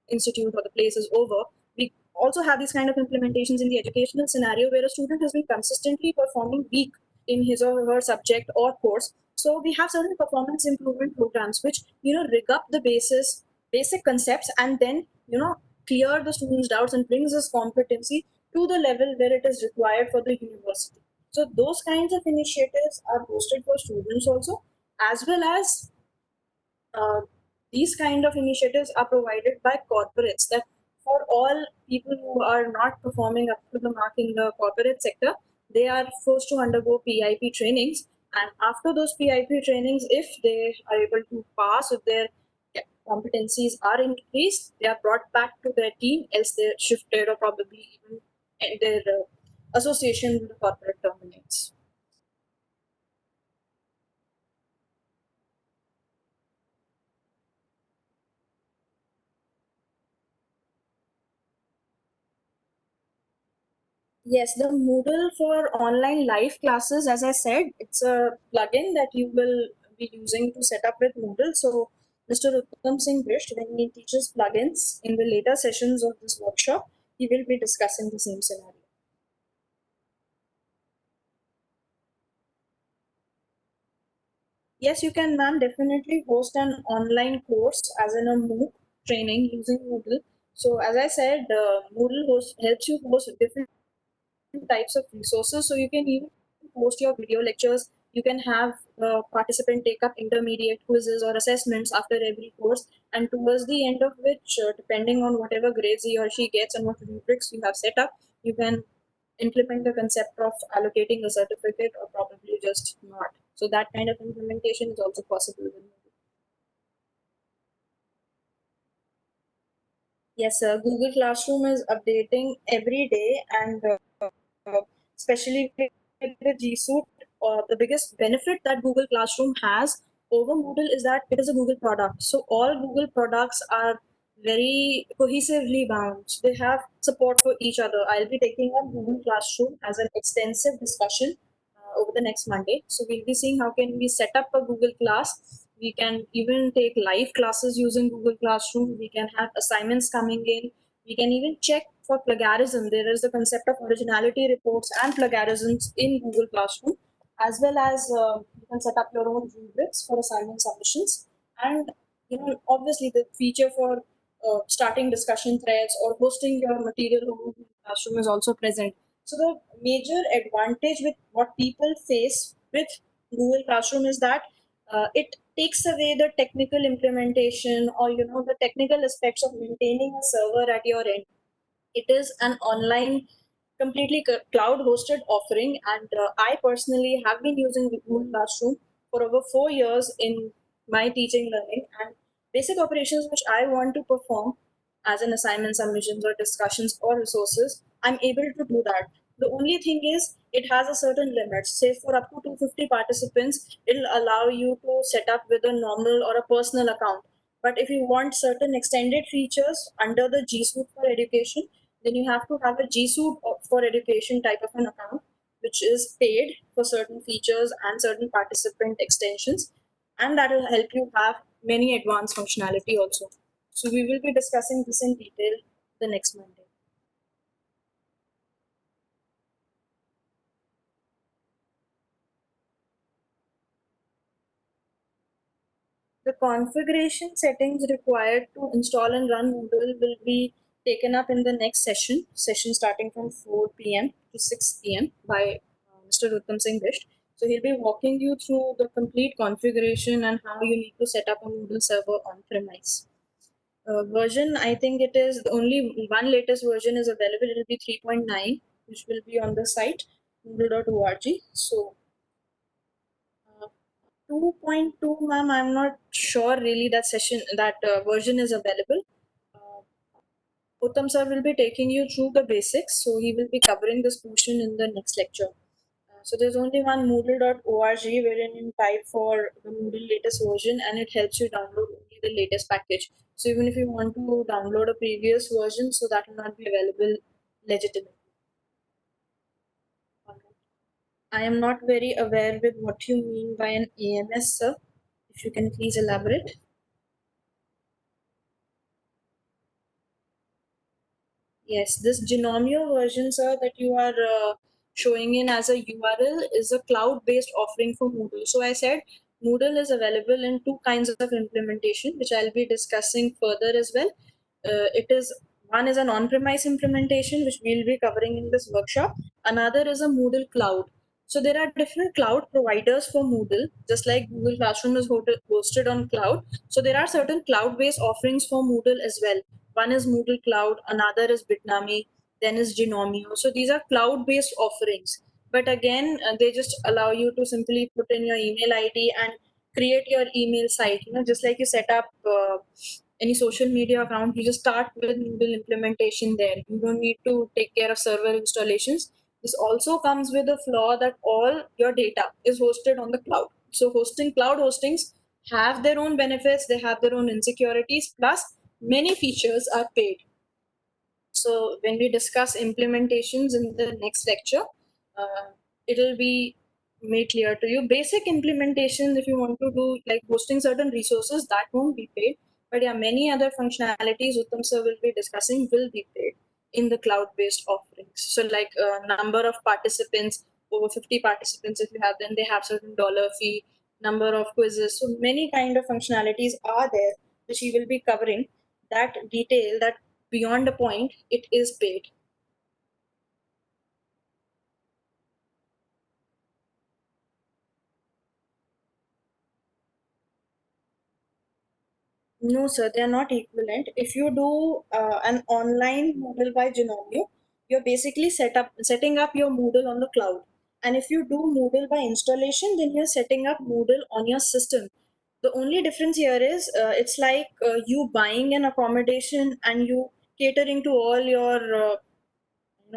institute or the place is over, we also have these kind of implementations in the educational scenario where a student has been consistently performing weak in his or her subject or course. So we have certain performance improvement programs which rig up the basic concepts and then clear the students' doubts and brings this competency to the level where it is required for the university. So those kinds of initiatives are hosted for students also, as well as uh, these kind of initiatives are provided by corporates that for all people who are not performing up to the mark in the corporate sector, they are forced to undergo PIP trainings. And after those PIP trainings, if they are able to pass, if their competencies are increased, they are brought back to their team, else they're shifted or probably even their association with the corporate terminates. Yes, the Moodle for online live classes, as I said, it's a plugin that you will be using to set up with Moodle. So Mr. Uttam Singh Brisht, when he teaches plugins in the later sessions of this workshop, he will be discussing the same scenario. Yes, you can, ma'am, definitely host an online course as in a MOOC training using Moodle. So as I said, Moodle helps you host different types of resources. So you can even post your video lectures. You can have the participant take up intermediate quizzes or assessments after every course, and towards the end of which, depending on whatever grades he or she gets and what rubrics you have set up, you can implement the concept of allocating a certificate or probably just not. So that kind of implementation is also possible with Moodle. Yes, sir. Google Classroom is updating every day, and especially with the G Suite, the biggest benefit that Google Classroom has over Moodle is that it is a Google product. So all Google products are very cohesively bound. So they have support for each other. I'll be taking up Google Classroom as an extensive discussion over the next Monday. So we'll be seeing how can we set up a Google class. We can even take live classes using Google Classroom. We can have assignments coming in. We can even check for plagiarism. There is the concept of originality reports and plagiarisms in Google Classroom, as well as you can set up your own rubrics for assignment submissions. And obviously the feature for starting discussion threads or hosting your material on Google Classroom is also present. So the major advantage with what people face with Google Classroom is that it takes away the technical implementation or the technical aspects of maintaining a server at your end. It is an online, completely cloud hosted offering, and I personally have been using Google Classroom for over 4 years in my teaching learning, and basic operations which I want to perform as an assignment submissions or discussions or resources, I'm able to do that. The only thing is it has a certain limit. Say for up to 250 participants, it'll allow you to set up with a normal or a personal account. But if you want certain extended features under the G Suite for Education, then you have to have a G Suite for Education type of an account, which is paid for certain features and certain participant extensions, and that will help you have many advanced functionality also. So we will be discussing this in detail the next Monday. The configuration settings required to install and run Moodle will be taken up in the next session starting from 4 p.m. to 6 p.m. by Mr. Uttam Singh Bisht. So he'll be walking you through the complete configuration and how you need to set up a Moodle server on premise. Version, I think it is the only one latest version is available. It will be 3.9, which will be on the site moodle.org. So 2.2, ma'am, I'm not sure really that version is available. Uh, Uttam sir will be taking you through the basics, so he will be covering this portion in the next lecture. So there's only one moodle.org wherein you type for the Moodle latest version and it helps you download only the latest package. So even if you want to download a previous version, so that will not be available legitimately. I am not very aware with what you mean by an AMS, sir. If you can please elaborate. Yes, this Genomio version, sir, that you are showing in as a URL is a cloud-based offering for Moodle. So I said Moodle is available in two kinds of implementation, which I'll be discussing further as well. It is one is an on-premise implementation, which we'll be covering in this workshop. Another is a Moodle cloud. So there are different cloud providers for Moodle, just like Google Classroom is hosted on cloud. So there are certain cloud-based offerings for Moodle as well. One is Moodle Cloud, another is Bitnami, then is Genomio. So these are cloud-based offerings. But again, they just allow you to simply put in your email ID and create your email site. Just like you set up any social media account, you just start with Moodle implementation there. You don't need to take care of server installations. This also comes with a flaw that all your data is hosted on the cloud. So cloud hostings have their own benefits, they have their own insecurities, plus many features are paid. So when we discuss implementations in the next lecture, it'll be made clear to you. Basic implementation, if you want to do like hosting certain resources, that won't be paid. But yeah, many other functionalities Uttam sir will be discussing will be paid in the cloud-based offerings. So like number of participants, over 50 participants if you have, then they have certain dollar fee, number of quizzes. So many kind of functionalities are there, which he will be covering. That detail, that beyond a point, it is paid. No, sir, they are not equivalent. If you do an online Moodle by Genomio, you're basically setting up your Moodle on the cloud. And if you do Moodle by installation, then you're setting up Moodle on your system. The only difference here is it's like you buying an accommodation and you catering to all your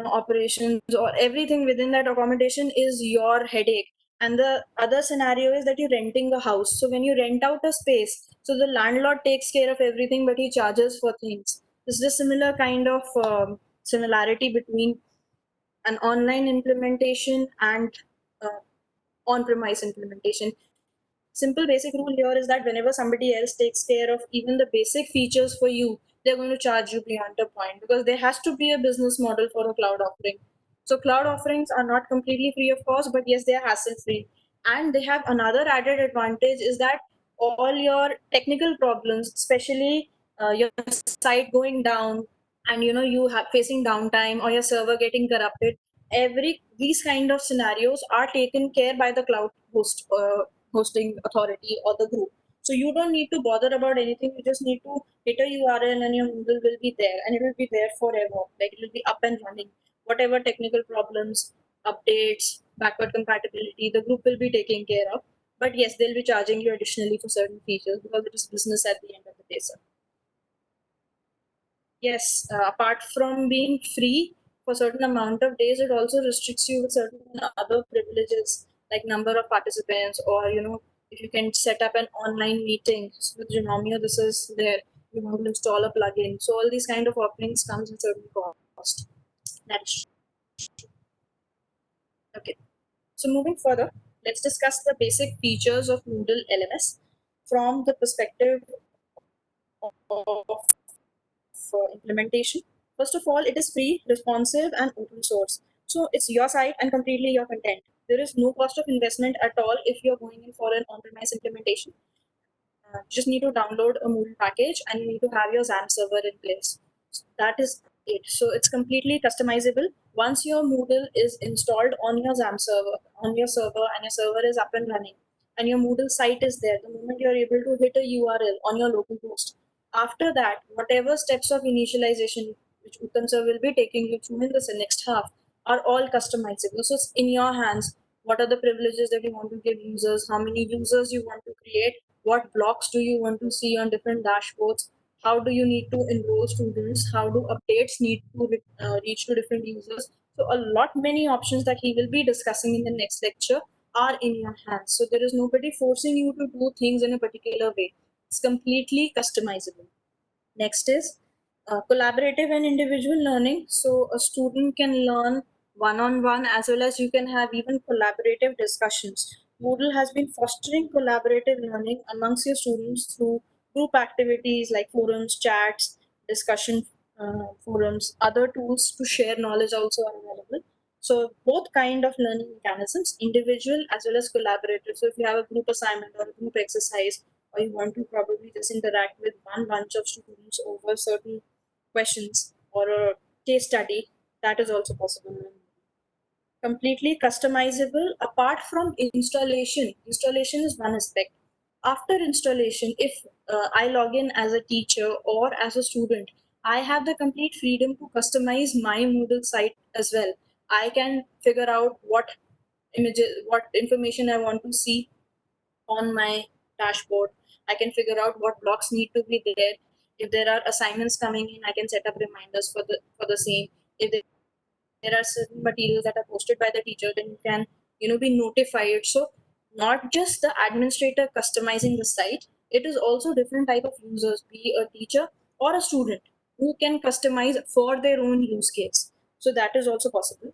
operations or everything within that accommodation is your headache. And the other scenario is that you're renting a house. So when you rent out a space, so the landlord takes care of everything, but he charges for things. This is a similar kind of similarity between an online implementation and uh, on-premise implementation. Simple basic rule here is that whenever somebody else takes care of even the basic features for you, they're going to charge you beyond a point, because there has to be a business model for a cloud offering. So cloud offerings are not completely free of cost, but yes, they are hassle free. And they have another added advantage is that all your technical problems, especially your site going down, and you have facing downtime or your server getting corrupted, every these kind of scenarios are taken care by the cloud hosting authority or the group. So you don't need to bother about anything. You just need to hit a URL and your Moodle will be there, and it will be there forever. Like, it will be up and running. Whatever technical problems, updates, backward compatibility, the group will be taking care of. But yes, they'll be charging you additionally for certain features because it is business at the end of the day, sir. Yes, apart from being free for certain amount of days, it also restricts you with certain other privileges like number of participants, or if you can set up an online meeting. So with Genomio, this is there. You want to install a plugin. So all these kind of offerings comes with certain cost. That's okay. So moving further, let's discuss the basic features of Moodle LMS from the perspective of implementation. First of all, it is free, responsive, and open source. So it's your site and completely your content. There is no cost of investment at all if you're going in for an on-premise implementation. You just need to download a Moodle package and you need to have your XAMPP server in place. That is it. So it's completely customizable. Once your Moodle is installed on your XAMPP server, and your server is up and running, and your Moodle site is there, the moment you're able to hit a URL on your local host, after that, whatever steps of initialization which Uttam sir will be taking you through in the next half are all customizable. So it's in your hands. What are the privileges that you want to give users? How many users you want to create? What blocks do you want to see on different dashboards? How do you need to enroll students? How do updates need to reach to different users? So a lot many options that he will be discussing in the next lecture are in your hands. So there is nobody forcing you to do things in a particular way. It's completely customizable. Next is collaborative and individual learning. So a student can learn one-on-one, as well as you can have even collaborative discussions. Moodle has been fostering collaborative learning amongst your students through group activities like forums, chats, discussion forums, other tools to share knowledge also are available. So both kind of learning mechanisms, individual as well as collaborative. So if you have a group assignment or a group exercise, or you want to probably just interact with one bunch of students over certain questions or a case study, that is also possible. Completely customizable. Apart from installation is one aspect. After installation, if I log in as a teacher or as a student, I have the complete freedom to customize my Moodle site as well. I can figure out what images, what information I want to see on my dashboard. I can figure out what blocks need to be there. If there are assignments coming in, I can set up reminders for the same. If there are certain materials that are posted by the teacher, then you can be notified. So not just the administrator customizing the site, it is also different type of users, be a teacher or a student, who can customize for their own use case. So that is also possible.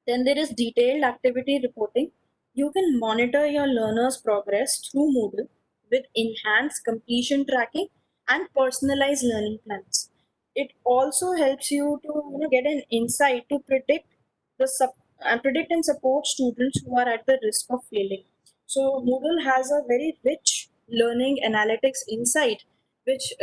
Then there is detailed activity reporting. You can monitor your learners' progress through Moodle with enhanced completion tracking and personalized learning plans. It also helps you to get an insight to predict and support students who are at the risk of failing. So Moodle has a very rich learning analytics insight, which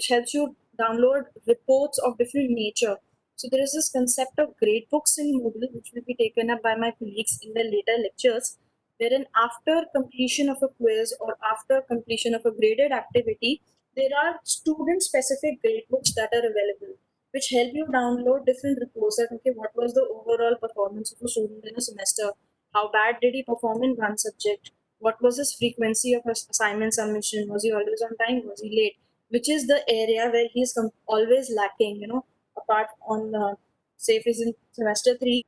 helps you download reports of different nature. So there is this concept of grade books in Moodle, which will be taken up by my colleagues in the later lectures. wherein after completion of a quiz or after completion of a graded activity, there are student-specific gradebooks that are available, which help you download different reports that, okay, what was the overall performance of a student in a semester? How bad did he perform in one subject? What was his frequency of assignment submission? Was he always on time? Was he late? Which is the area where he's always lacking, apart on, say, if he's in semester 3,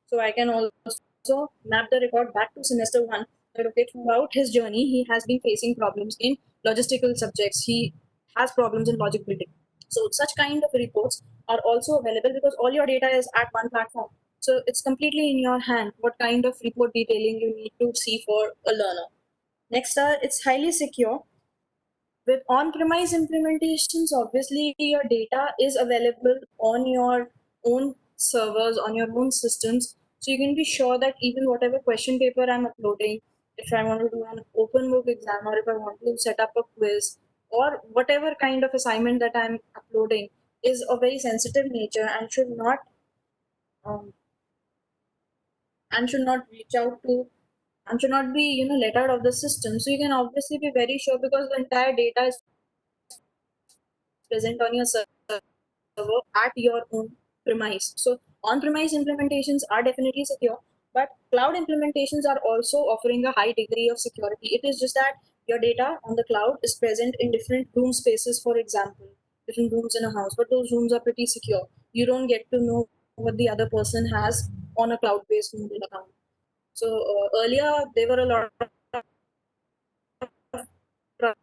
so I can also map the record back to semester 1. That, okay, throughout his journey, he has been facing problems in logistical subjects. He has problems in logic building. So such kind of reports are also available because all your data is at one platform. So it's completely in your hand what kind of report detailing you need to see for a learner. Next, it's highly secure. With on-premise implementations, obviously your data is available on your own servers, on your own systems. So you can be sure that even whatever question paper I'm uploading, if I want to do an open book exam or if I want to set up a quiz or whatever kind of assignment that I'm uploading is of very sensitive nature um, and should not reach out to and should not be let out of the system. So you can obviously be very sure because the entire data is present on your server at your own premise. So on-premise implementations are definitely secure, but cloud implementations are also offering a high degree of security. It is just that your data on the cloud is present in different room spaces, for example, different rooms in a house, but those rooms are pretty secure. You don't get to know what the other person has on a cloud-based Moodle account. So earlier there were a lot of trust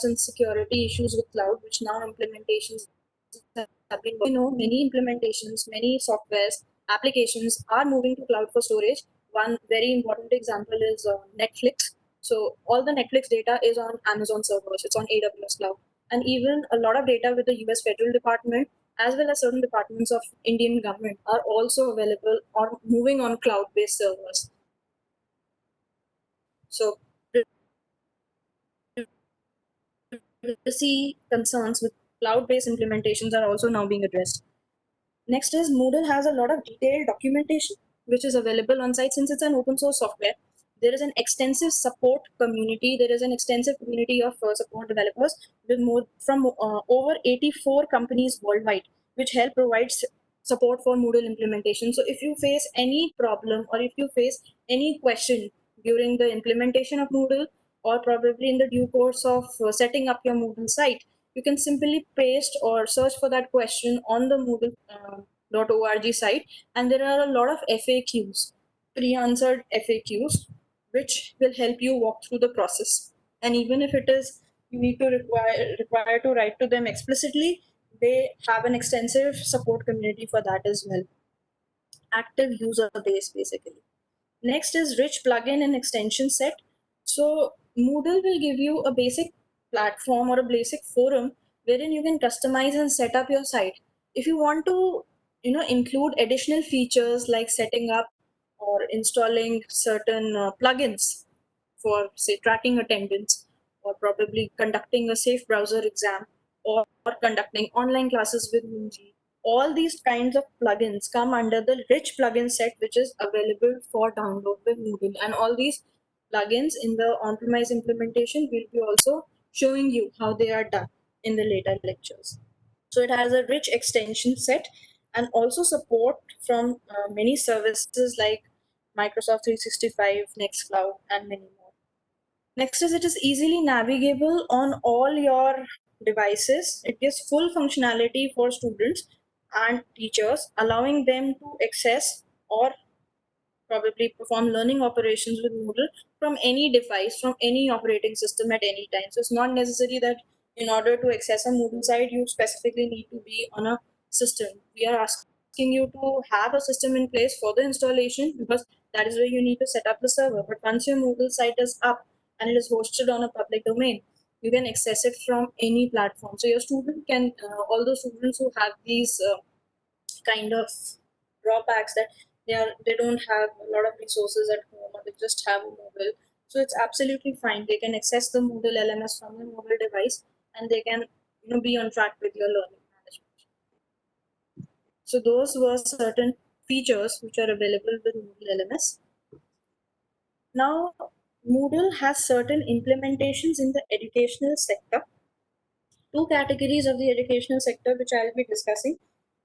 and security issues with cloud, which now implementations have been. You know, many implementations, many softwares, applications are moving to cloud for storage. One very important example is Netflix. So all the Netflix data is on Amazon servers. It's on AWS cloud, and even a lot of data with the US federal department as well as certain departments of Indian government are also available or moving on cloud-based servers. So privacy concerns with cloud-based implementations are also now being addressed. Next is Moodle has a lot of detailed documentation which is available on site since it's an open source software. There is an extensive support community. There is an extensive community of support developers with more from over 84 companies worldwide, which help provide support for Moodle implementation. So if you face any problem or if you face any question during the implementation of Moodle or probably in the due course of setting up your Moodle site, you can simply paste or search for that question on the Moodle.org site, and there are a lot of FAQs, pre-answered FAQs, which will help you walk through the process. And even if it is you need to require to write to them explicitly, they have an extensive support community for that as well. Active user base basically. Next is rich plugin and extension set. So Moodle will give you a basic platform or a basic forum wherein you can customize and set up your site. If you want to, include additional features like setting up or installing certain plugins for, say, tracking attendance or probably conducting a safe browser exam or conducting online classes with Moodle, all these kinds of plugins come under the rich plugin set, which is available for download with Moodle. And all these plugins in the on-premise implementation will be also showing you how they are done in the later lectures. So it has a rich extension set and also support from many services like Microsoft 365, Nextcloud, and many more. Next is it is easily navigable on all your devices. It gives full functionality for students and teachers, allowing them to access or probably perform learning operations with Moodle from any device, from any operating system at any time. So it's not necessary that in order to access a Moodle site, you specifically need to be on a system. We are asking you to have a system in place for the installation because that is where you need to set up the server. But once your Moodle site is up and it is hosted on a public domain, you can access it from any platform. So your student can, all those students who have these kind of drawbacks that they don't have a lot of resources at home or they just have a mobile, so it's absolutely fine. They can access the Moodle LMS from their mobile device and they can be on track with your learning management. So those were certain features which are available with Moodle LMS. Now, Moodle has certain implementations in the educational sector. Two categories of the educational sector which I'll be discussing.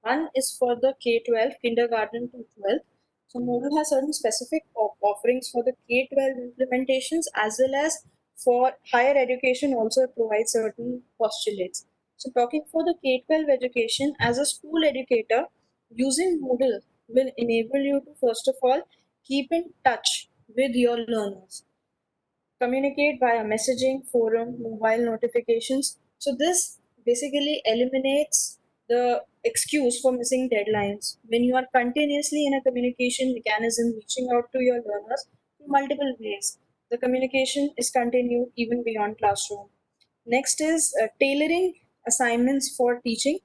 One is for the K-12, kindergarten to 12th. So Moodle has certain specific offerings for the K-12 implementations, as well as for higher education also provides certain postulates. So talking for the K-12 education, as a school educator, using Moodle will enable you to first of all keep in touch with your learners, communicate via messaging, forum, mobile notifications. So this basically eliminates the excuse for missing deadlines when you are continuously in a communication mechanism reaching out to your learners through multiple ways. The communication is continued even beyond classroom. Next is tailoring assignments for teaching,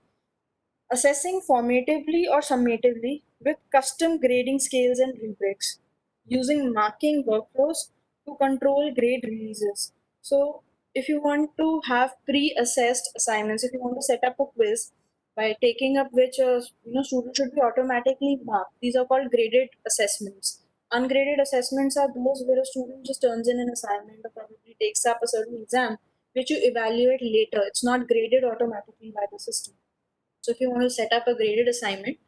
assessing formatively or summatively with custom grading scales and rubrics, using marking workflows to control grade releases. So, if you want to have pre-assessed assignments, if you want to set up a quiz by taking up which student should be automatically marked, these are called graded assessments. Ungraded assessments are those where a student just turns in an assignment or probably takes up a certain exam which you evaluate later. It's not graded automatically by the system. So if you want to set up a graded assignment,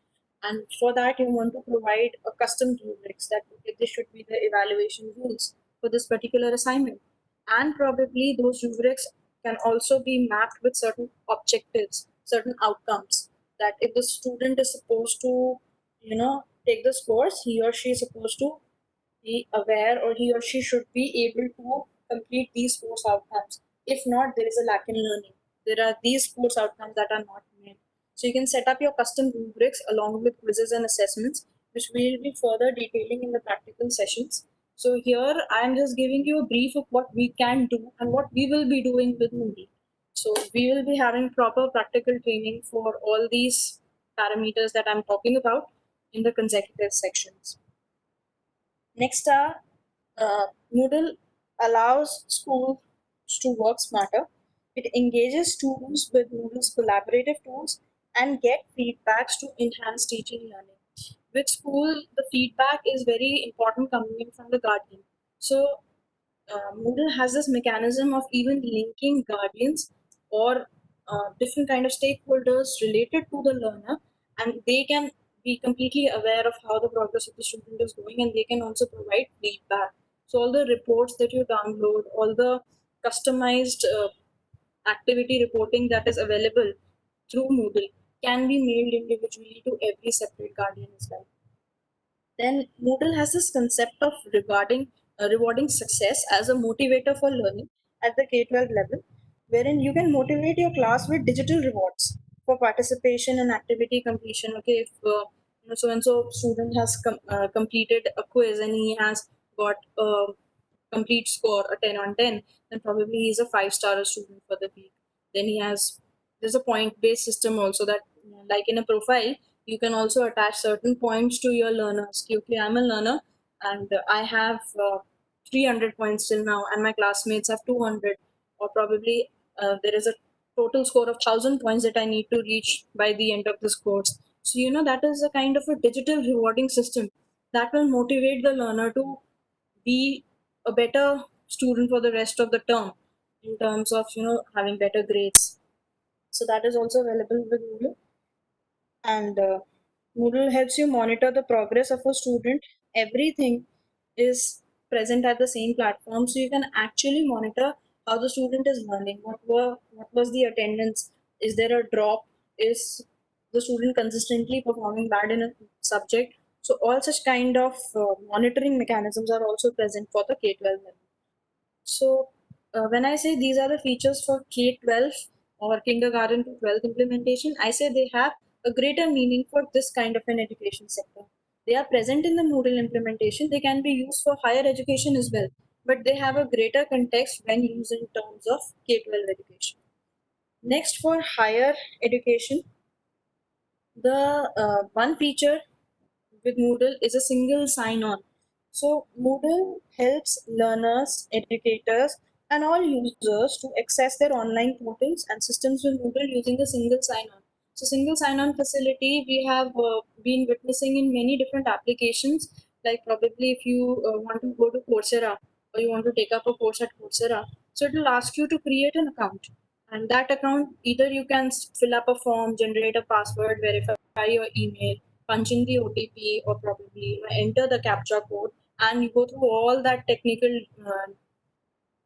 and for that you want to provide a custom rubrics that okay, this should be the evaluation rules for this particular assignment. And probably those rubrics can also be mapped with certain objectives, certain outcomes. That if the student is supposed to, take this course, he or she is supposed to be aware or he or she should be able to complete these course outcomes. If not, there is a lack in learning. There are these course outcomes that are not met. So you can set up your custom rubrics along with quizzes and assessments, which we will be further detailing in the practical sessions. So here I am just giving you a brief of what we can do and what we will be doing with Moodle. So we will be having proper practical training for all these parameters that I'm talking about in the consecutive sections. Next are Moodle allows schools to work smarter. It engages students with Moodle's collaborative tools and get feedbacks to enhance teaching learning. With school, the feedback is very important coming in from the guardian. So Moodle has this mechanism of even linking guardians or different kind of stakeholders related to the learner, and they can be completely aware of how the progress of the student is going, and they can also provide feedback. So all the reports that you download, all the customized activity reporting that is available through Moodle can be mailed individually to every separate guardian as well. Then Moodle has this concept of rewarding success as a motivator for learning at the K-12 level, wherein you can motivate your class with digital rewards for participation and activity completion. Okay, if so and so student has completed a quiz and he has got a complete score, a 10 on 10, then probably he's a 5-star student for the week. Then there's a point based system also that, like in a profile, you can also attach certain points to your learners. Okay, I'm a learner and I have 300 points till now, and my classmates have 200, or probably there is a total score of 1,000 points that I need to reach by the end of this course. So, that is a kind of a digital rewarding system that will motivate the learner to be a better student for the rest of the term in terms of having better grades. So that is also available with Moodle. And Moodle helps you monitor the progress of a student. Everything is present at the same platform, so you can actually monitor how the student is learning. What was the attendance? Is there a drop? Is the student consistently performing bad in a subject? So all such kind of monitoring mechanisms are also present for the K-12 level. So when I say these are the features for K-12 or kindergarten to 12th implementation, I say they have a greater meaning for this kind of an education sector. They are present in the Moodle implementation. They can be used for higher education as well, but they have a greater context when used in terms of K-12 education. Next, for higher education, the one feature with Moodle is a single sign-on. So Moodle helps learners, educators, and all users to access their online portals and systems with Moodle using a single sign-on. So single sign-on facility we have been witnessing in many different applications. Like probably if you want to go to Coursera or you want to take up a course at Coursera, so it will ask you to create an account, and that account either you can fill up a form, generate a password, verify your email, punch in the OTP, or probably enter the captcha code, and you go through all that technical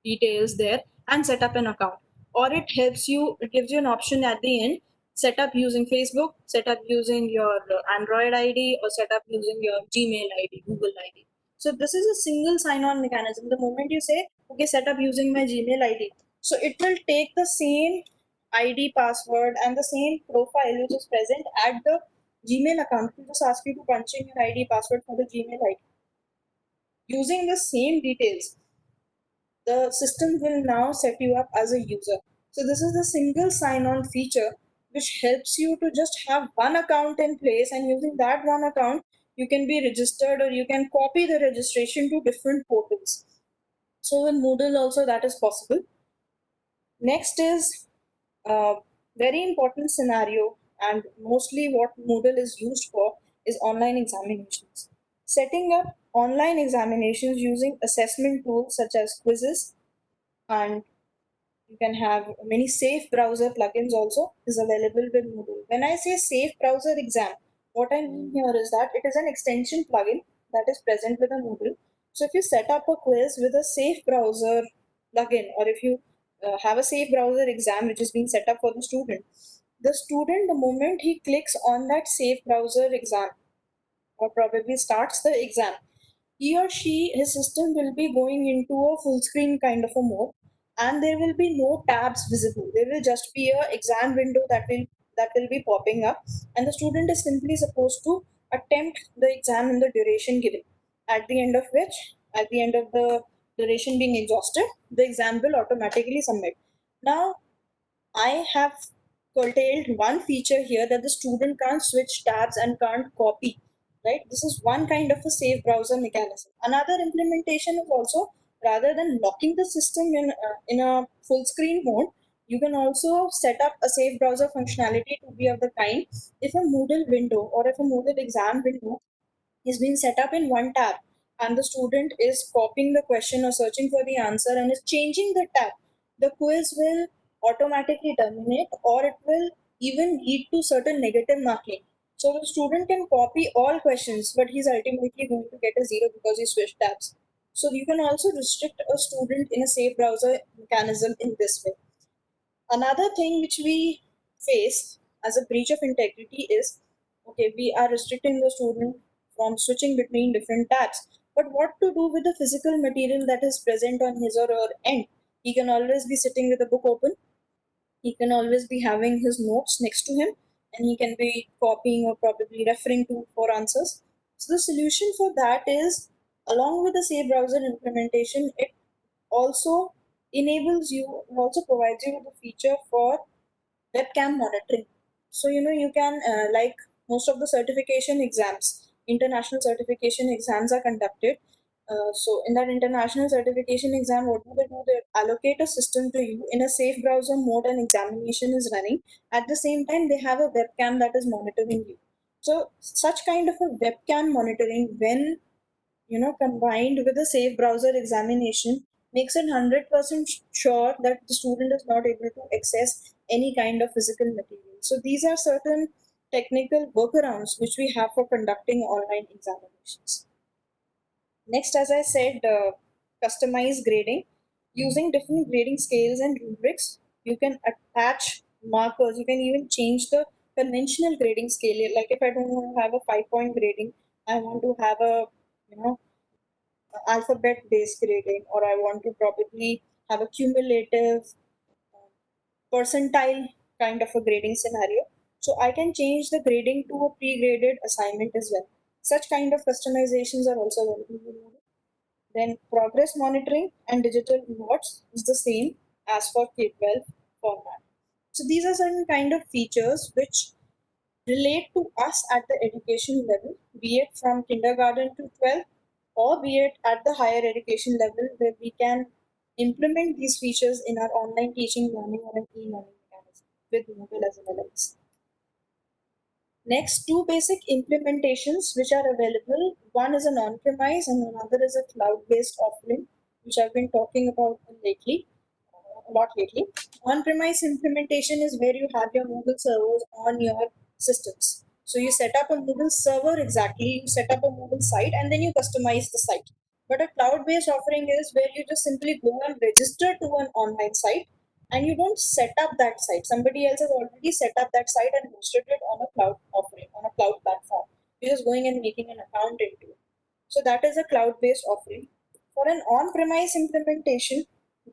details there and set up an account. Or it helps you, it gives you an option at the end: set up using Facebook, set up using your Android ID, or set up using your Gmail ID, Google ID. So this is a single sign-on mechanism. The moment you say, okay, set up using my Gmail ID, so it will take the same ID, password, and the same profile which is present at the Gmail account. It will just ask you to punch in your ID, password for the Gmail ID. Using the same details, the system will now set you up as a user. So this is the single sign-on feature which helps you to just have one account in place, and using that one account, you can be registered or you can copy the registration to different portals. So in Moodle also that is possible. Next is a very important scenario, and mostly what Moodle is used for is online examinations. Setting up online examinations using assessment tools such as quizzes, and you can have many safe browser plugins also is available with Moodle. When I say safe browser exam, what I mean here is that it is an extension plugin that is present with a Moodle. So if you set up a quiz with a safe browser plugin, or if you have a safe browser exam which is being set up for the student, the moment he clicks on that safe browser exam or probably starts the exam, he or she, his system will be going into a full screen kind of a mode, and there will be no tabs visible. There will just be a exam window that will be popping up, and the student is simply supposed to attempt the exam in the duration given, at the end of which, at the end of the duration being exhausted, the exam will automatically submit. Now I have curtailed one feature here, that the student can't switch tabs and can't copy, right? This is one kind of a safe browser mechanism. Another implementation is also, rather than locking the system in a full screen mode, you can also set up a safe browser functionality to be of the kind: if a Moodle window or if a Moodle exam window is being set up in one tab, and the student is copying the question or searching for the answer and is changing the tab, the quiz will automatically terminate, or it will even lead to certain negative marking. So the student can copy all questions, but he's ultimately going to get a zero because he switched tabs. So you can also restrict a student in a safe browser mechanism in this way. Another thing which we face as a breach of integrity is, okay, we are restricting the student from switching between different tabs, but what to do with the physical material that is present on his or her end? He can always be sitting with a book open, he can always be having his notes next to him, and he can be copying or probably referring to for answers. So the solution for that is, along with the safe browser implementation, it also enables you, it also provides you with a feature for webcam monitoring. So you can like most of the certification exams, international certification exams are conducted. So in that international certification exam, what do they do? They allocate a system to you in a safe browser mode, and examination is running. At the same time, they have a webcam that is monitoring you. So such kind of a webcam monitoring, when combined with a safe browser examination, makes it 100% sure that the student is not able to access any kind of physical material. So these are certain technical workarounds which we have for conducting online examinations. Next, as I said, customized grading. Using different grading scales and rubrics, you can attach markers. You can even change the conventional grading scale. Like if I don't want to have a 5-point grading, I want to have a you know alphabet based grading, or I want to probably have a cumulative percentile kind of a grading scenario. So I can change the grading to a pre-graded assignment as well. Such kind of customizations are also available in Moodle. Then progress monitoring and digital rewards is the same as for K-12 format. So these are certain kind of features which relate to us at the education level, be it from kindergarten to 12, or be it at the higher education level, where we can implement these features in our online teaching, learning, or an e-learning mechanism with Moodle as an LMS. Next, two basic implementations which are available. One is an on-premise and another is a cloud-based offering, which I've been talking about lately, a lot lately. On-premise implementation is where you have your Moodle servers on your systems. So you set up a Moodle server exactly, you set up a Moodle site, and then you customize the site. But a cloud-based offering is where you just simply go and register to an online site and you don't set up that site. Somebody else has already set up that site and hosted it on a cloud offering, on a cloud platform. You're just going and making an account into it. So that is a cloud-based offering. For an on-premise implementation,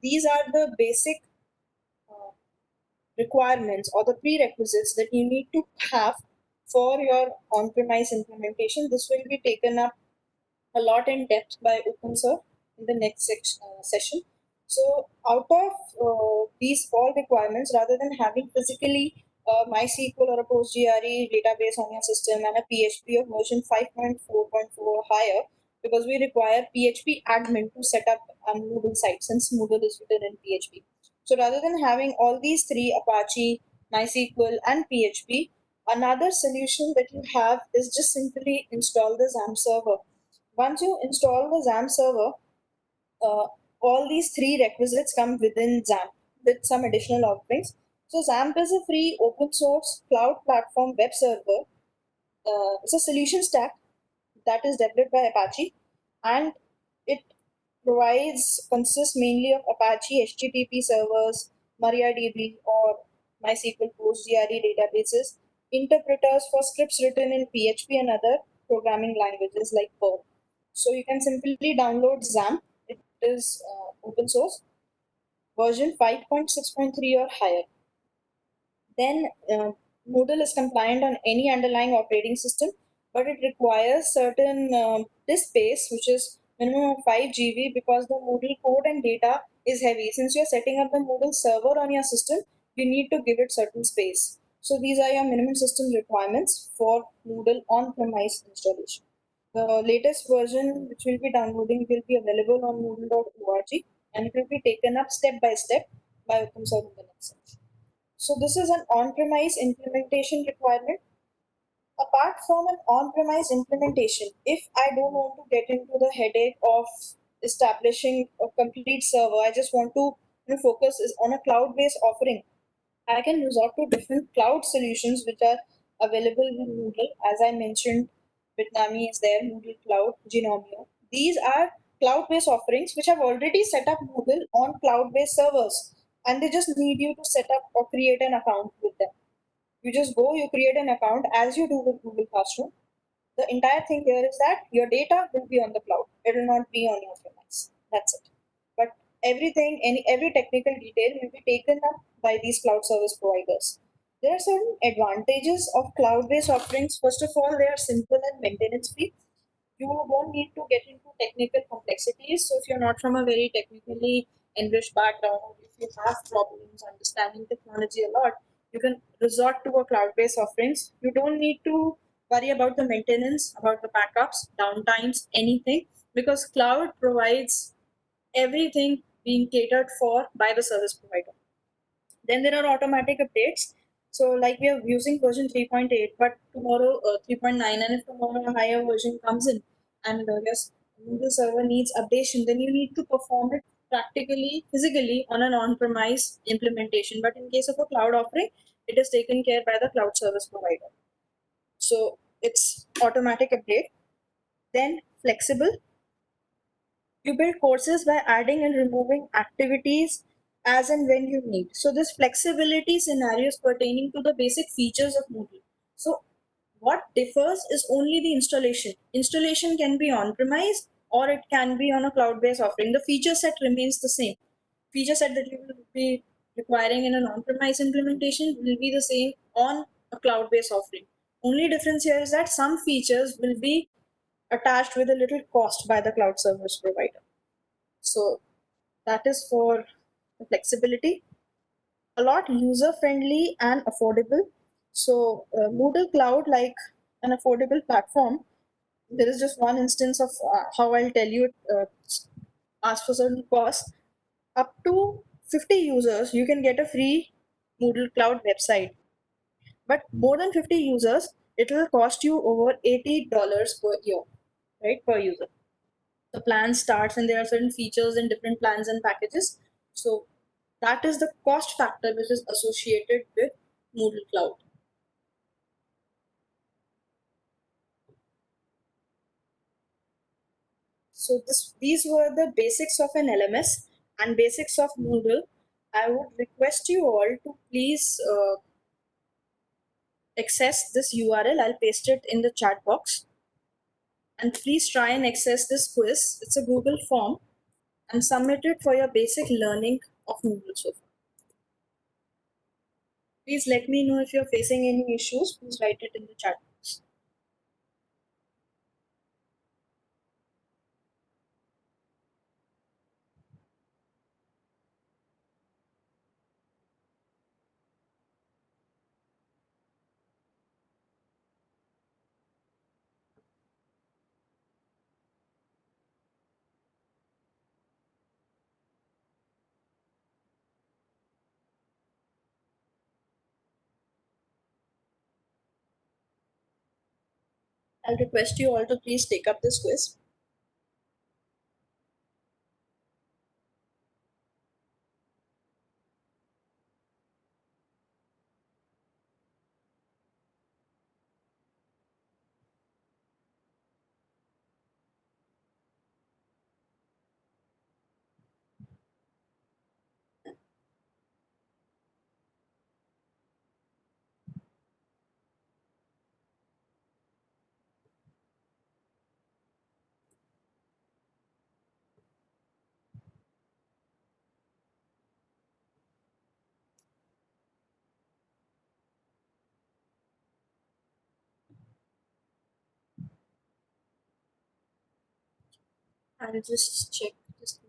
these are the basic uh, requirements or the prerequisites that you need to have for your on-premise implementation. This will be taken up a lot in depth by OpenServe in the next session. So out of these all requirements, rather than having physically MySQL or a PostGRE database on your system and a PHP of version 5.4.4 or higher, because we require PHP admin to set up a Moodle site since Moodle is written in PHP. So rather than having all these three, Apache, MySQL, and PHP, another solution that you have is just simply install the XAMPP server. Once you install the XAMPP server, uh, all these three requisites come within XAMPP with some additional offerings. So XAMPP is a free open source cloud platform web server. It's a solution stack that is developed by Apache, and it consists mainly of Apache HTTP servers, MariaDB or MySQL PostGRE databases, interpreters for scripts written in PHP and other programming languages like Perl. So you can simply download XAMPP. It is open source, version 5.6.3 or higher. Then Moodle is compliant on any underlying operating system, but it requires certain disk space, which is minimum of 5 GB, because the Moodle code and data is heavy. Since you're setting up the Moodle server on your system, you need to give it certain space. So these are your minimum system requirements for Moodle on-premise installation. The latest version which we'll be downloading will be available on moodle.org, and it will be taken up step by step by OpenServe in the next section. So this is an on-premise implementation requirement. Apart from an on-premise implementation, if I don't want to get into the headache of establishing a complete server, I just want to focus is on a cloud-based offering. I can resort to different cloud solutions which are available with Moodle. As I mentioned, Bitnami is there, Moodle Cloud, Genomio. These are cloud-based offerings which have already set up Moodle on cloud-based servers, and they just need you to set up or create an account with them. You just go, you create an account as you do with Google Classroom. The entire thing here is that your data will be on the cloud. It will not be on your premise. That's it. But every technical detail will be taken up by these cloud service providers. There are certain advantages of cloud-based offerings. First of all, they are simple and maintenance free. You don't need to get into technical complexities. So if you're not from a very technically enriched background, if you have problems understanding technology a lot, you can resort to a cloud-based offerings. You don't need to worry about the maintenance, about the backups, downtimes, anything, because cloud provides everything being catered for by the service provider. Then there are automatic updates. So like we are using version 3.8, but tomorrow 3.9, and if tomorrow a higher version comes in and yes, the server needs updation, then you need to perform it practically, physically on an on-premise implementation. But in case of a cloud offering, it is taken care by the cloud service provider. So it's automatic update. Then flexible. You build courses by adding and removing activities as and when you need. So this flexibility scenarios pertaining to the basic features of Moodle. So what differs is only the installation. Installation can be on-premise or it can be on a cloud-based offering. The feature set remains the same. Feature set that you will be requiring in an on-premise implementation will be the same on a cloud-based offering. Only difference here is that some features will be attached with a little cost by the cloud service provider. So that is for the flexibility. A lot user friendly and affordable. So Moodle Cloud, like an affordable platform, there is just one instance of how I'll tell you. Ask for certain costs. Up to 50 users, you can get a free Moodle Cloud website. But more than 50 users, it will cost you over $80 per year, right, per user. The plan starts and there are certain features in different plans and packages. So that is the cost factor which is associated with Moodle Cloud. So these were the basics of an LMS and basics of Moodle. I would request you all to please access this URL. I'll paste it in the chat box. And please try and access this quiz. It's a Google form and submit it for your basic learning of Moodle so far. Please let me know if you're facing any issues. Please write it in the chat box. I'll request you all to please take up this quiz. I'll just check this.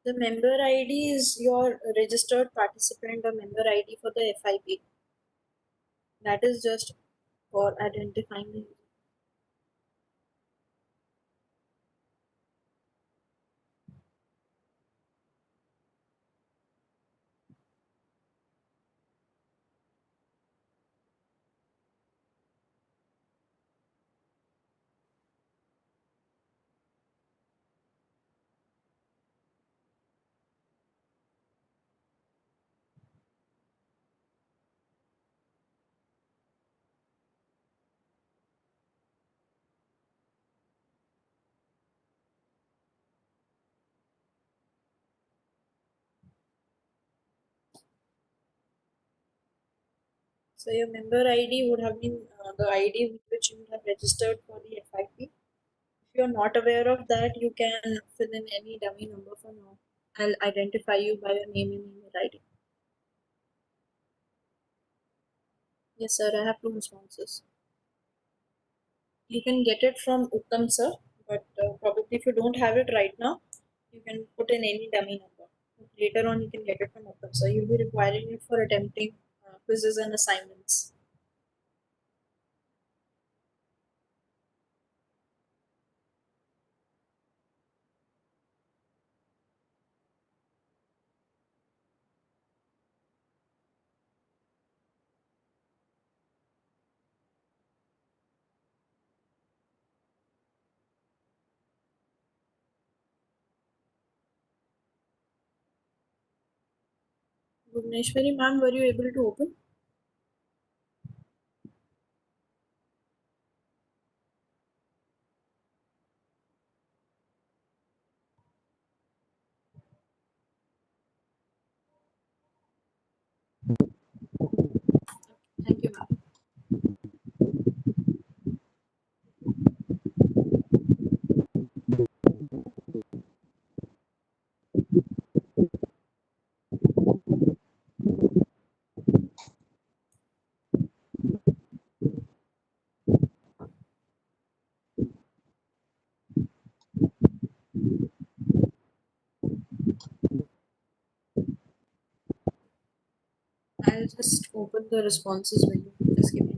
The member ID is your registered participant or member ID for the FIP. That is just for identifying the user. So your member ID would have been the ID with which you would have registered for the FIP. If you're not aware of that, you can fill in any dummy number for now. I'll identify you by your name and email ID. Yes, sir, I have two responses. You can get it from Uttam, sir, but probably if you don't have it right now, you can put in any dummy number. Later on, you can get it from Uttam, sir. You'll be requiring it for attempting quizzes and assignments. Bhuvneshwari ma'am, were you able to open? Thank you, ma'am. I'll just open the responses window. Just give me.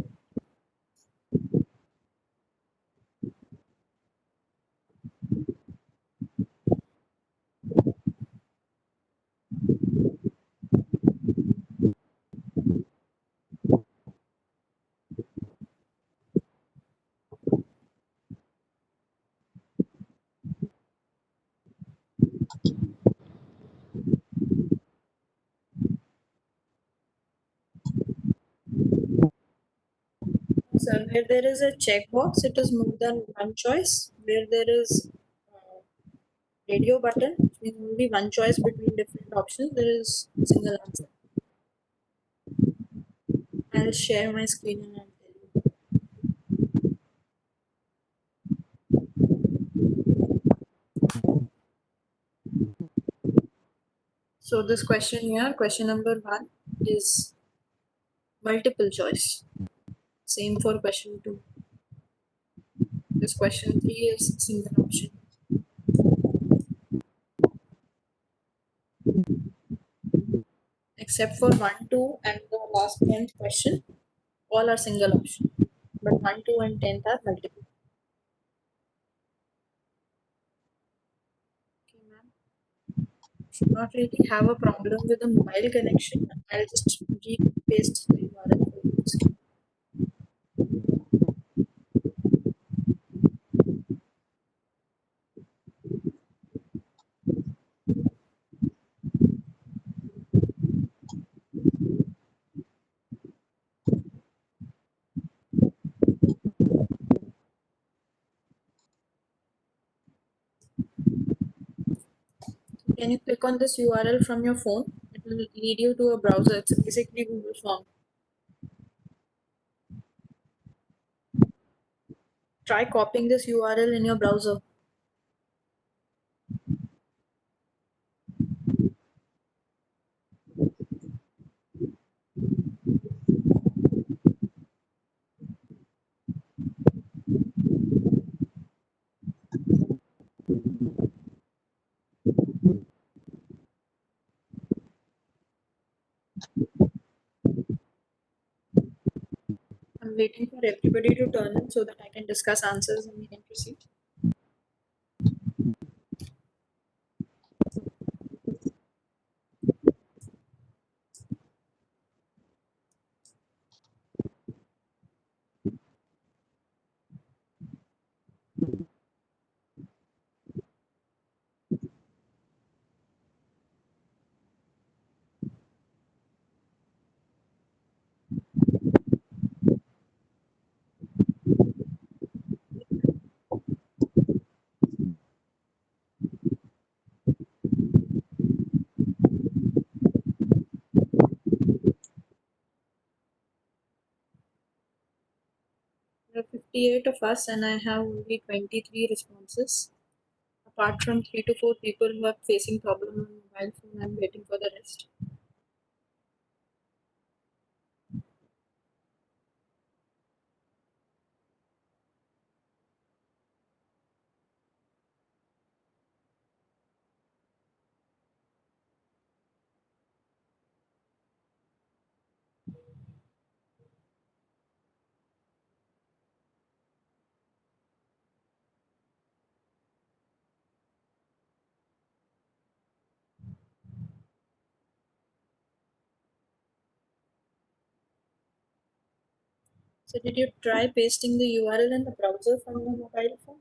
So where there is a checkbox, it is more than one choice. Where there is radio button, which means only one choice between different options, there is single answer. I'll share my screen and I'll tell you. So this question here, question number 1 is multiple choice. Same for question 2. This question 3 is single option. Except for 1, 2 and the last 10th question, all are single option. But 1, 2 and 10th are multiple. Okay, ma'am. Should not really have a problem with the mobile connection. I'll just re-paste the URL for you. Can you click on this URL from your phone? It will lead you to a browser. It's basically Google Form. Try copying this URL in your browser. I'm waiting for everybody to turn in so that I can discuss answers and we can proceed. There are 58 of us and I have only 23 responses. Apart from 3 to 4 people who are facing problem on mobile phone, I'm waiting for the rest. So did you try pasting the URL in the browser from your mobile phone?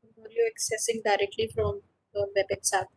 Or were you accessing directly from the WebEx app?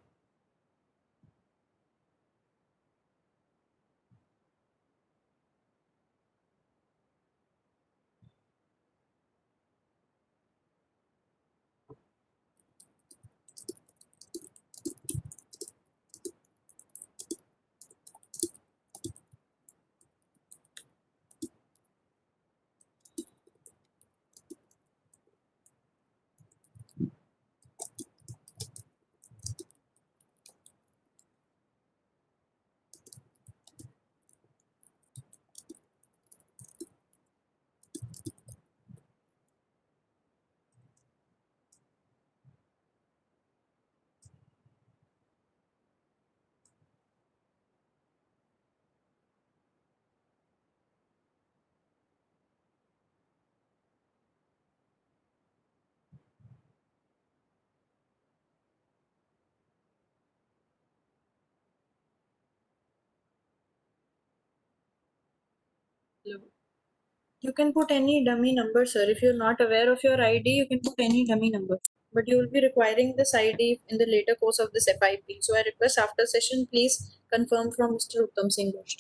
You can put any dummy number, sir. If you're not aware of your ID, you can put any dummy number. But you will be requiring this ID in the later course of this FIP. So I request after session, please confirm from Mr. Uttam Singh Ghosh.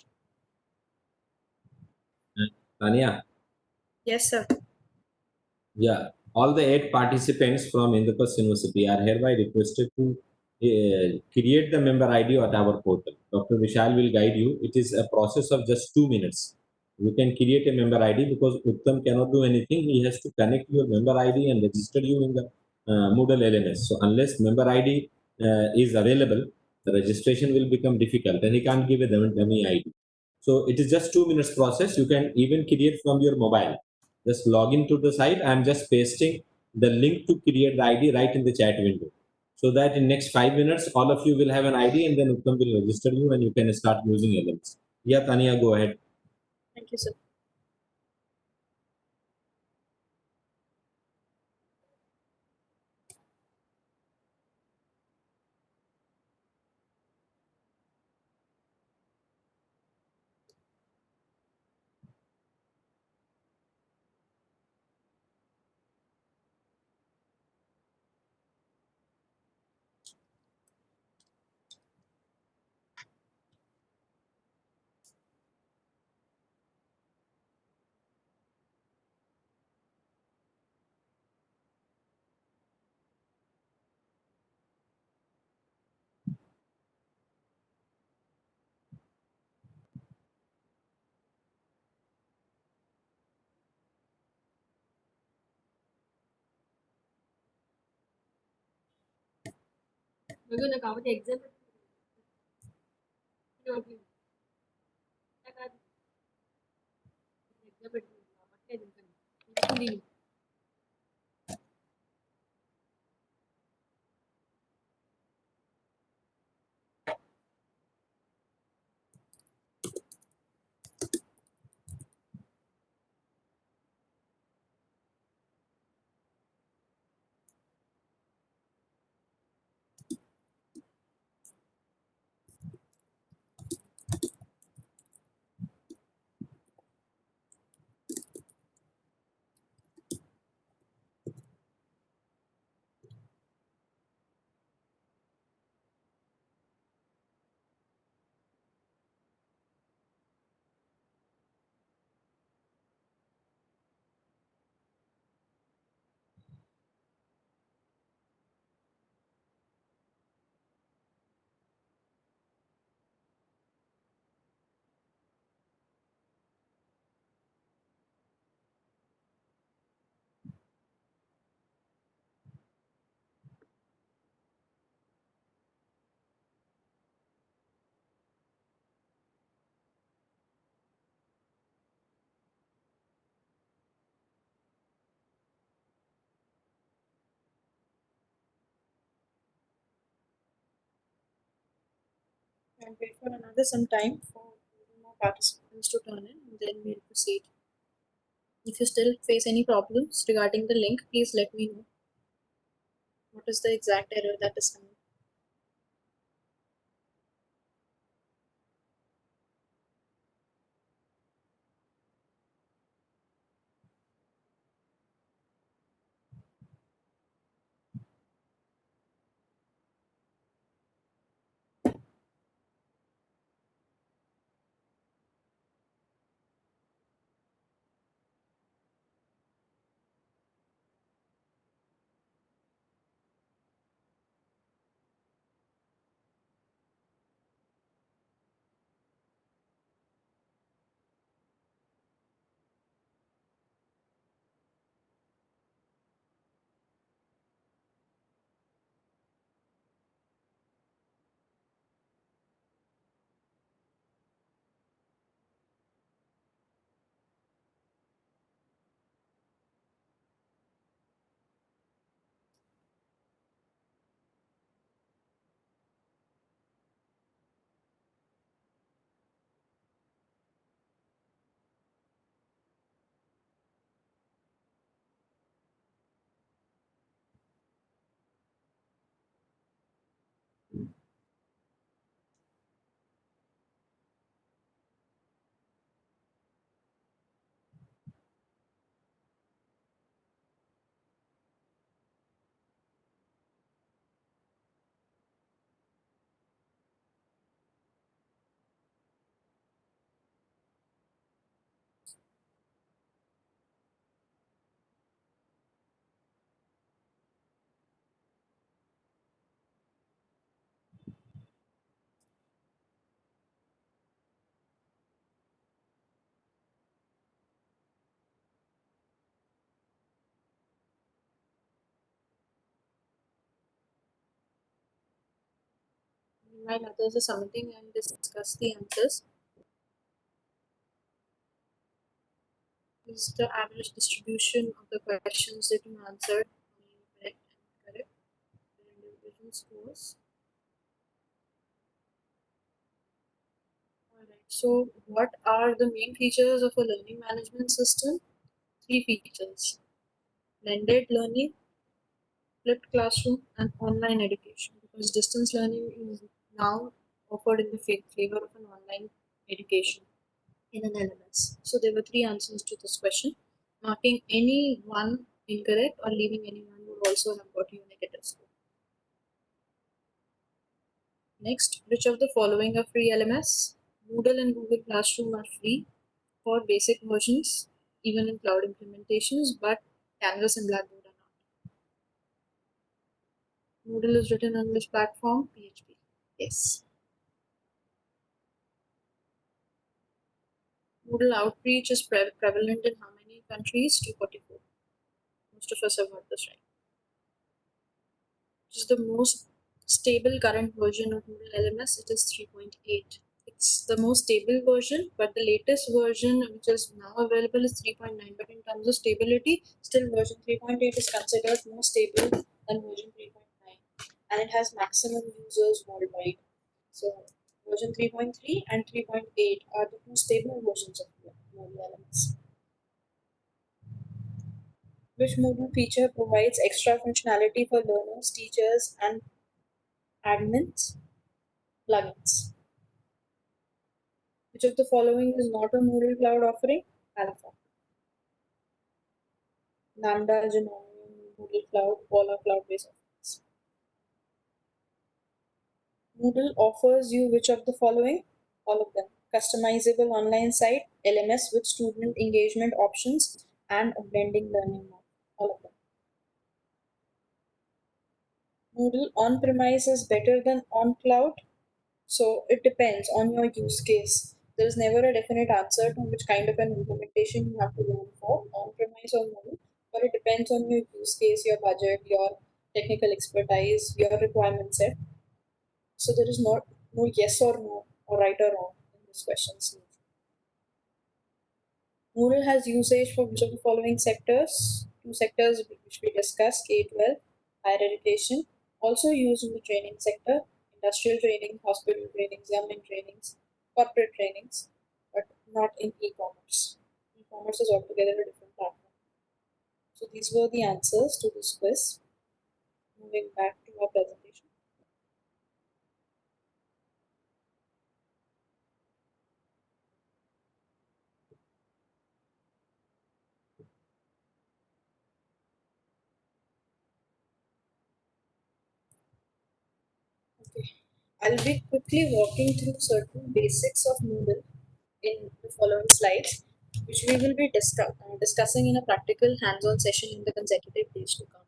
Tanya, Yes, sir. yeah, all the 8 participants from Indraprastha University are hereby requested to create the member ID at our portal. Dr. Vishal will guide you. It is a process of just 2 minutes. You can create a member ID because Uttam cannot do anything. He has to connect your member ID and register you in the Moodle LMS. So unless member ID is available, the registration will become difficult and he can't give a dummy ID. So it is just 2 minutes process. You can even create from your mobile. Just log into the site. I'm just pasting the link to create the ID right in the chat window. So that in next 5 minutes, all of you will have an ID and then Uttam will register you and you can start using LMS. Yeah, Tanya, go ahead. Thank you, sir. And wait for another some time for more participants to turn in, and then we'll proceed. If you still face any problems regarding the link, please let me know. What is the exact error that is coming? Meanwhile, others are submitting and discuss the answers. This is the average distribution of the questions that you answered. Correct and correct. The individual scores. Alright, so what are the main features of a learning management system? 3 features: blended learning, flipped classroom, and online education. Because distance learning is now offered in the flavor of an online education in an LMS. So there were 3 answers to this question. Marking any one incorrect or leaving any one would also have got you a negative score. Next, which of the following are free LMS? Moodle and Google Classroom are free for basic versions, even in cloud implementations, but Canvas and Blackboard are not. Moodle is written on which platform? PHP. Yes. Moodle outreach is prevalent in how many countries? 244. Most of us have got this right. Which is the most stable current version of Moodle LMS? It is 3.8. It's the most stable version, but the latest version, which is now available, is 3.9. But in terms of stability, still version 3.8 is considered more stable than version 3.9, and it has maximum users worldwide. So version 3.3 and 3.8 are the two stable versions of Moodle LMS. Which Moodle feature provides extra functionality for learners, teachers, and admins? Plugins. Which of the following is not a Moodle cloud offering? Alpha. Lambda, Genome, Moodle Cloud, all are cloud-based offerings. Moodle offers you which of the following? All of them. Customizable online site, LMS with student engagement options, and a blending learning model. All of them. Moodle on-premise is better than on-cloud. So it depends on your use case. There is never a definite answer to which kind of an implementation you have to go for, on-premise or Moodle, but it depends on your use case, your budget, your technical expertise, your requirement set. So there is no yes or no or right or wrong in this question. Moodle has usage for which of the following sectors? Two sectors which we discussed, K-12, higher education, also used in the training sector, industrial training, hospital trainings, government trainings, corporate trainings, but not in e-commerce. E-commerce is altogether a different platform. So these were the answers to this quiz. Moving back to our presentation. Okay. I'll be quickly walking through certain basics of Moodle in the following slides, which we will be discussing in a practical hands-on session in the consecutive days to come.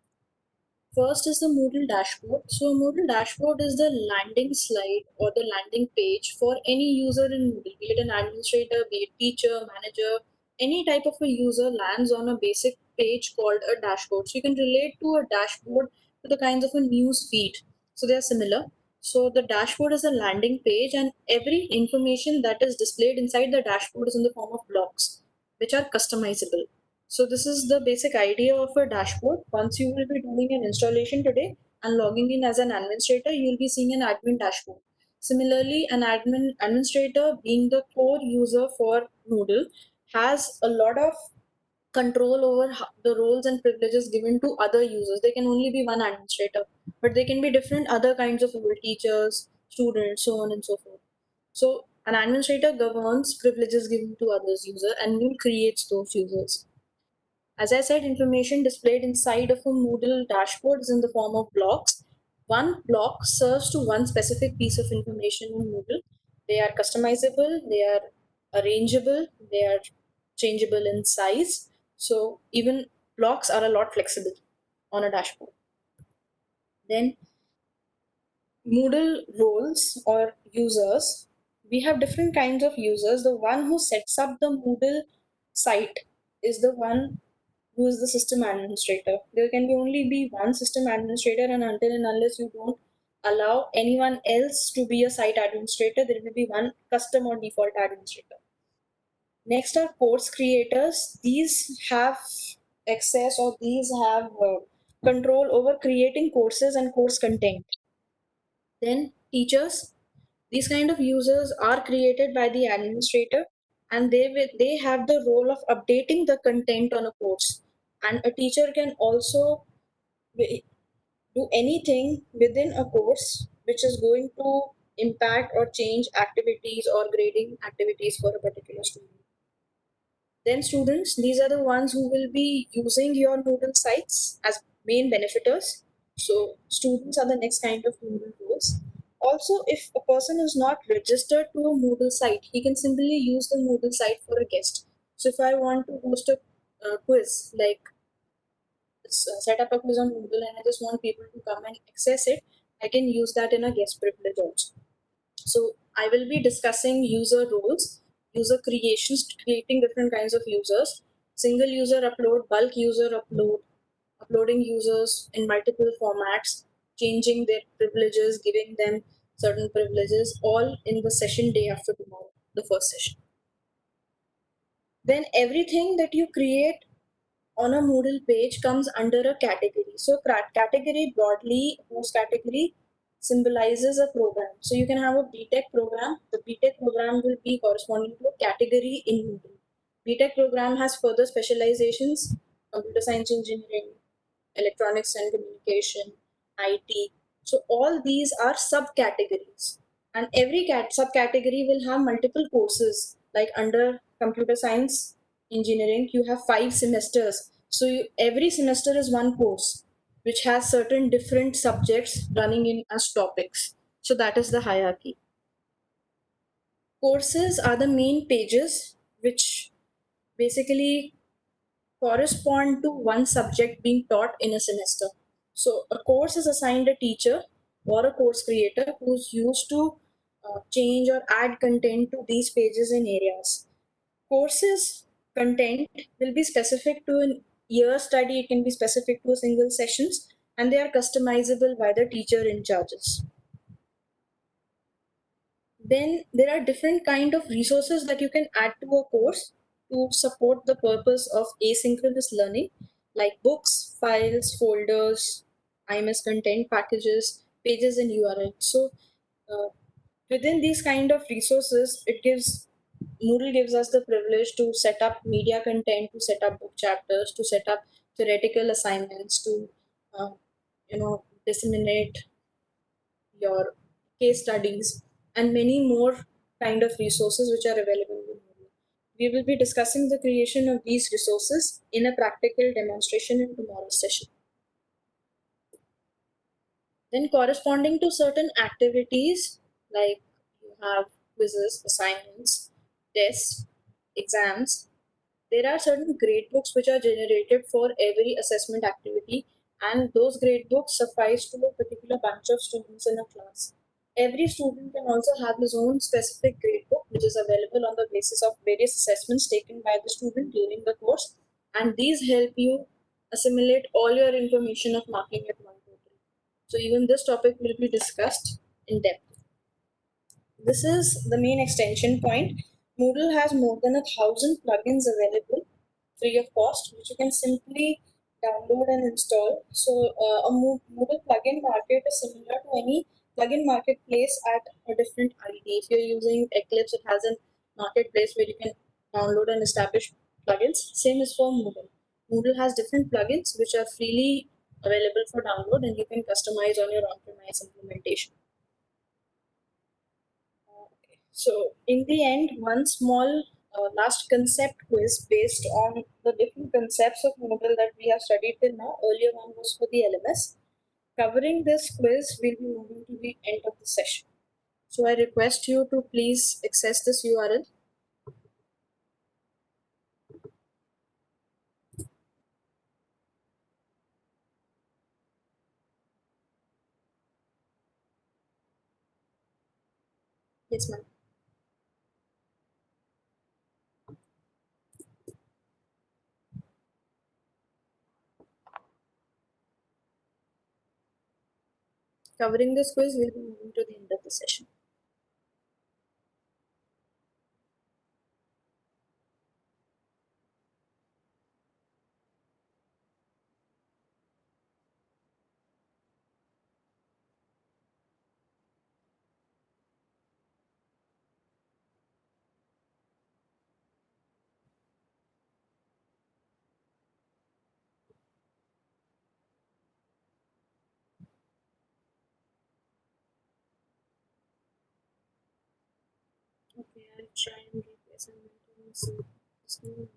First is the Moodle dashboard. So Moodle dashboard is the landing slide or the landing page for any user in Moodle, be it an administrator, be it teacher, manager, any type of a user lands on a basic page called a dashboard. So you can relate to a dashboard to the kinds of a news feed. So they are similar. So the dashboard is a landing page, and every information that is displayed inside the dashboard is in the form of blocks, which are customizable. So this is the basic idea of a dashboard. Once you will be doing an installation today and logging in as an administrator, you will be seeing an admin dashboard. Similarly, an administrator, being the core user for Moodle, has a lot of control over the roles and privileges given to other users. There can only be one administrator, but there can be different other kinds of role, teachers, students, so on and so forth. So an administrator governs privileges given to others user, and Moodle creates those users. As I said, information displayed inside of a Moodle dashboard is in the form of blocks. One block serves to one specific piece of information in Moodle. They are customizable, they are arrangeable, they are changeable in size. So even blocks are a lot flexible on a dashboard. Then Moodle roles or users, we have different kinds of users. The one who sets up the Moodle site is the one who is the system administrator. There can be only be one system administrator, and until and unless you don't allow anyone else to be a site administrator. There will be one custom or default administrator. Next are course creators. These have access, or these have control over creating courses and course content. Then teachers. These kind of users are created by the administrator, and they have the role of updating the content on a course. And a teacher can also do anything within a course which is going to impact or change activities or grading activities for a particular student. Then students, these are the ones who will be using your Moodle sites as main benefiters. So students are the next kind of Moodle roles. Also, if a person is not registered to a Moodle site, he can simply use the Moodle site for a guest. So if I want to host a quiz, like set up a quiz on Moodle and I just want people to come and access it, I can use that in a guest privilege also. So I will be discussing user roles, user creations, creating different kinds of users, single user upload, bulk user upload, uploading users in multiple formats, changing their privileges, giving them certain privileges, all in the session day after tomorrow, the first session. Then everything that you create on a Moodle page comes under a category. So category broadly, most category symbolizes a program. So you can have a BTech program. The BTech program will be corresponding to a category in Moodle. BTech program has further specializations: computer science engineering, electronics and communication, IT. So all these are subcategories, and every subcategory will have multiple courses. Like under computer science engineering, you have 5 semesters. So every semester is one course, which has certain different subjects running in as topics. So that is the hierarchy. Courses are the main pages which basically correspond to one subject being taught in a semester. So a course is assigned a teacher or a course creator who's used to change or add content to these pages in areas. Courses content will be specific to an year study, it can be specific to a single sessions, and they are customizable by the teacher in charges. Then there are different kind of resources that you can add to a course to support the purpose of asynchronous learning, like books, files, folders, IMS content packages, pages, and URL. So uh, within these kind of resources, it gives Moodle gives us the privilege to set up media content, to set up book chapters, to set up theoretical assignments, to uh, disseminate your case studies, and many more kind of resources which are available in Moodle. We will be discussing the creation of these resources in a practical demonstration in tomorrow's session. Then corresponding to certain activities, like you have quizzes, assignments, tests, exams, there are certain grade books which are generated for every assessment activity, and those grade books suffice to a particular bunch of students in a class. Every student can also have his own specific grade book, which is available on the basis of various assessments taken by the student during the course, and these help you assimilate all your information of marking at one total. So even this topic will be discussed in depth. This is the main extension point. Moodle has more than 1,000 plugins available free of cost, which you can simply download and install. So a Moodle plugin market is similar to any plugin marketplace at a different ID. If you're using Eclipse, it has a marketplace where you can download and establish plugins. Same is for Moodle. Moodle has different plugins which are freely available for download, and you can customize on your on-premise implementation. Okay. So, in the end, one small last concept quiz based on the different concepts of Moodle that we have studied till now. Earlier one was for the LMS. Covering this quiz, we'll be moving to the end of the session. So, I request you to please access this URL. Yes, ma'am. Covering this quiz, we'll be moving to the end of the session. Okay, I'll try and replace and maintain this new.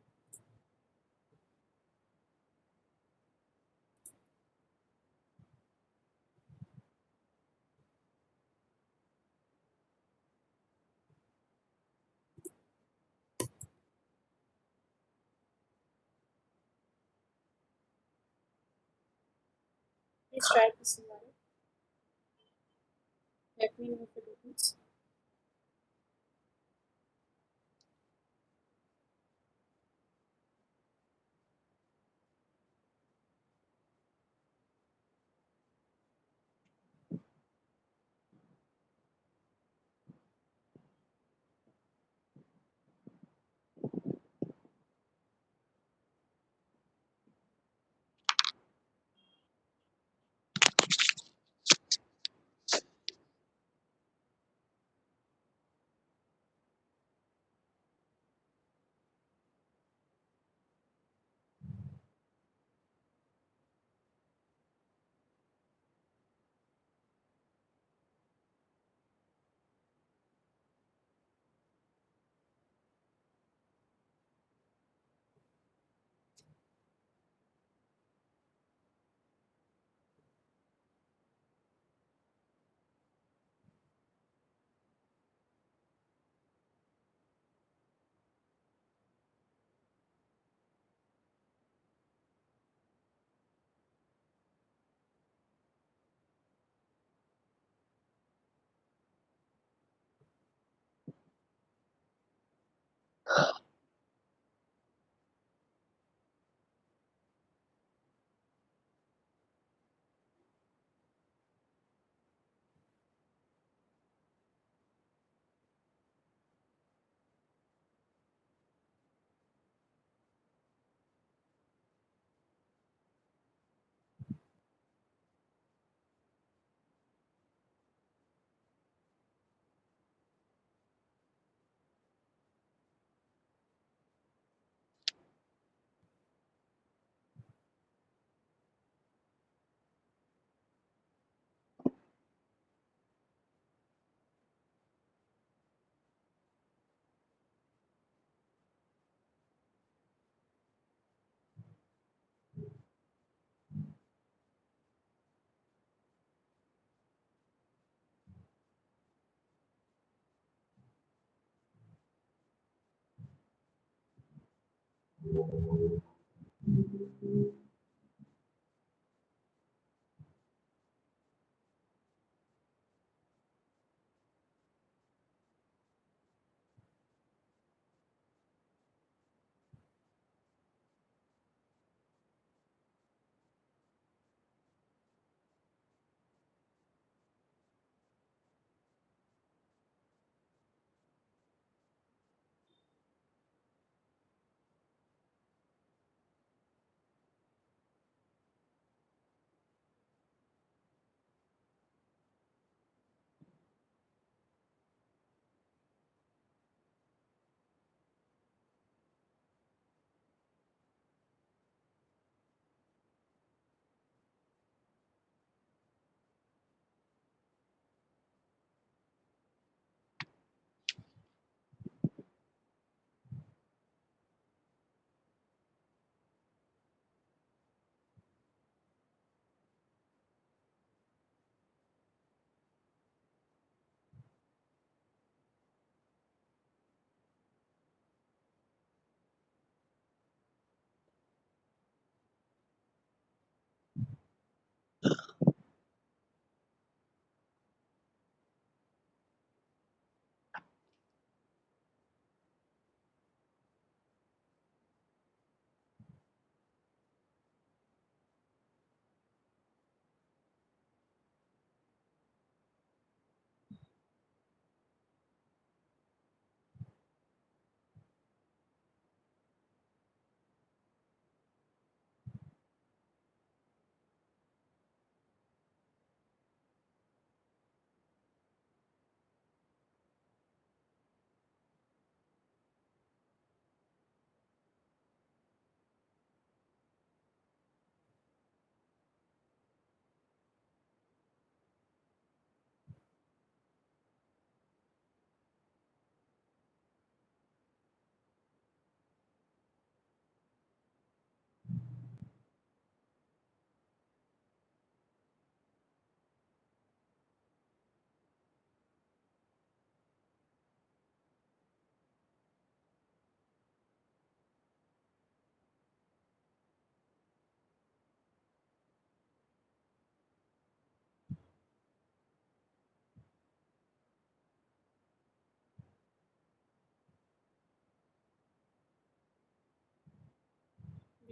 Please try this scenario. Let me know if it opens.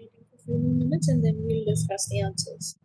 waiting for a few more minutes and then we'll discuss the answers.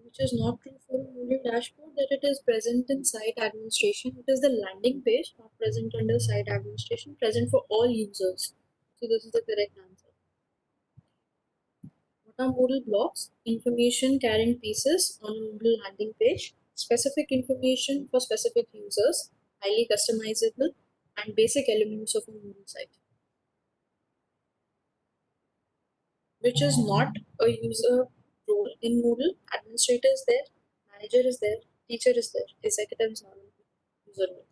Which is not true for a Moodle dashboard, that it is present in site administration. It is the landing page, not present under site administration, present for all users. So this is the correct answer. What are Moodle blocks? Information carrying pieces on a Moodle landing page, specific information for specific users, highly customizable, and basic elements of a Moodle site. Which is not a user role in Moodle. Administrator is there, manager is there, teacher is there, executive is not a user role.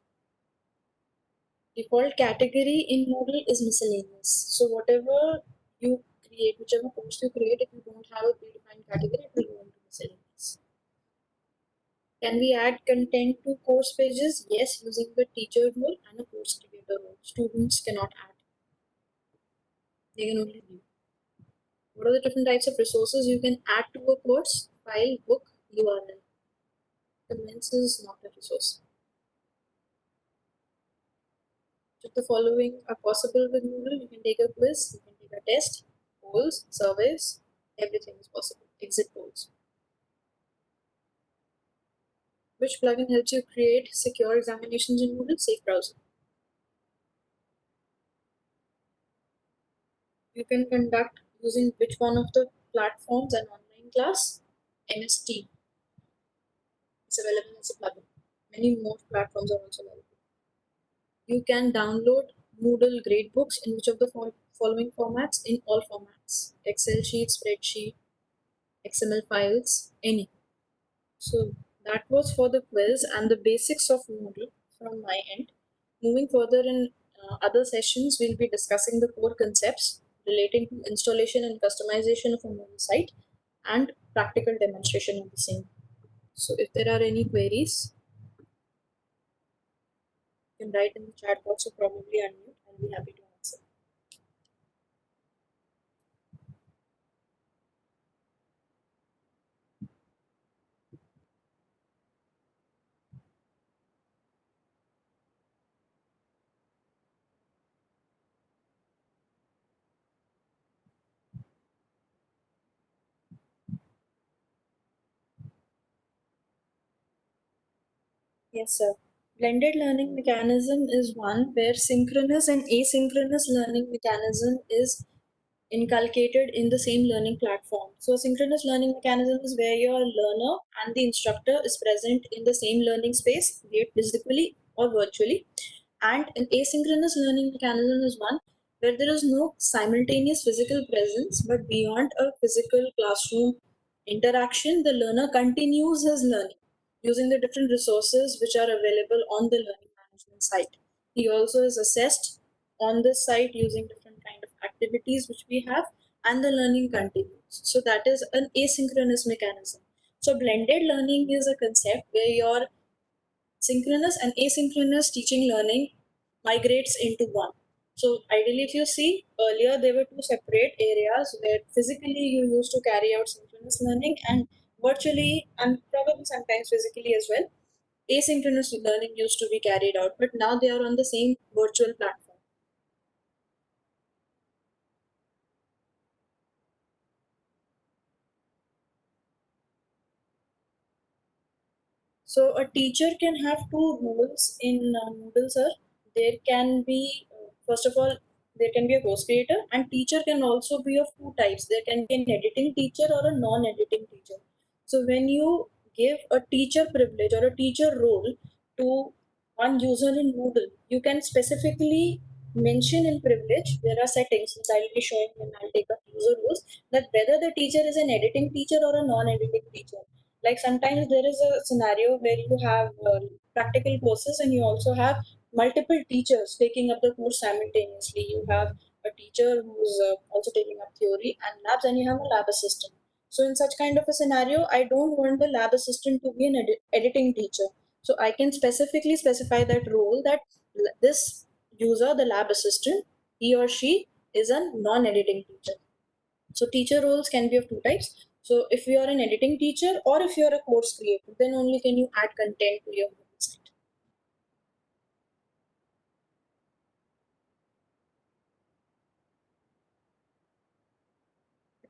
Default category in Moodle is miscellaneous. So whatever you create, whichever post you create, if you don't have a predefined category, it will go into miscellaneous. Can we add content to course pages? Yes, using the teacher role and a course creator role. Students cannot add. They can only view. What are the different types of resources you can add to a course? File, book, URL. Commence is not a resource. If the following are possible with Moodle, you can take a quiz, you can take a test, polls, surveys, everything is possible. Exit polls. Which plugin helps you create secure examinations in Moodle? Safe Browser. You can conduct using which one of the platforms an online class? MST is available as a plugin. Many more platforms are also available. You can download Moodle gradebooks in which of the following formats? In all formats. Excel sheet, spreadsheet, XML files, any. So that was for the quiz and the basics of Moodle from my end. Moving further in other sessions, we'll be discussing the core concepts relating to installation and customization of a Moodle site and practical demonstration of the same. So if there are any queries, you can write in the chat box or probably unmute. I'll be happy to answer. Yes, sir. Blended learning mechanism is one where synchronous and asynchronous learning mechanism is inculcated in the same learning platform. So a synchronous learning mechanism is where your learner and the instructor is present in the same learning space, be it physically or virtually. And an asynchronous learning mechanism is one where there is no simultaneous physical presence, but beyond a physical classroom interaction, the learner continues his learning using the different resources which are available on the learning management site. He also is assessed on this site using different kind of activities which we have, and the learning continues. So that is an asynchronous mechanism. So blended learning is a concept where your synchronous and asynchronous teaching learning migrates into one. So ideally, if you see earlier, there were two separate areas where physically you used to carry out synchronous learning, and virtually and probably sometimes physically as well, asynchronous learning used to be carried out. But now they are on the same virtual platform. So a teacher can have two roles in Moodle, sir. There can be, first of all, there can be a course creator, and teacher can also be of two types. There can be an editing teacher or a non-editing teacher. So when you give a teacher privilege or a teacher role to one user in Moodle, you can specifically mention in privilege, there are settings that I'll be showing when I'll take up user roles, that whether the teacher is an editing teacher or a non-editing teacher. Like sometimes there is a scenario where you have practical courses and you also have multiple teachers taking up the course simultaneously. You have a teacher who's also taking up theory and labs, and you have a lab assistant. So in such kind of a scenario, I don't want the lab assistant to be an editing teacher. So I can specifically specify that role that this user, the lab assistant, he or she is a non-editing teacher. So teacher roles can be of two types. So if you are an editing teacher or if you are a course creator, then only can you add content to your website.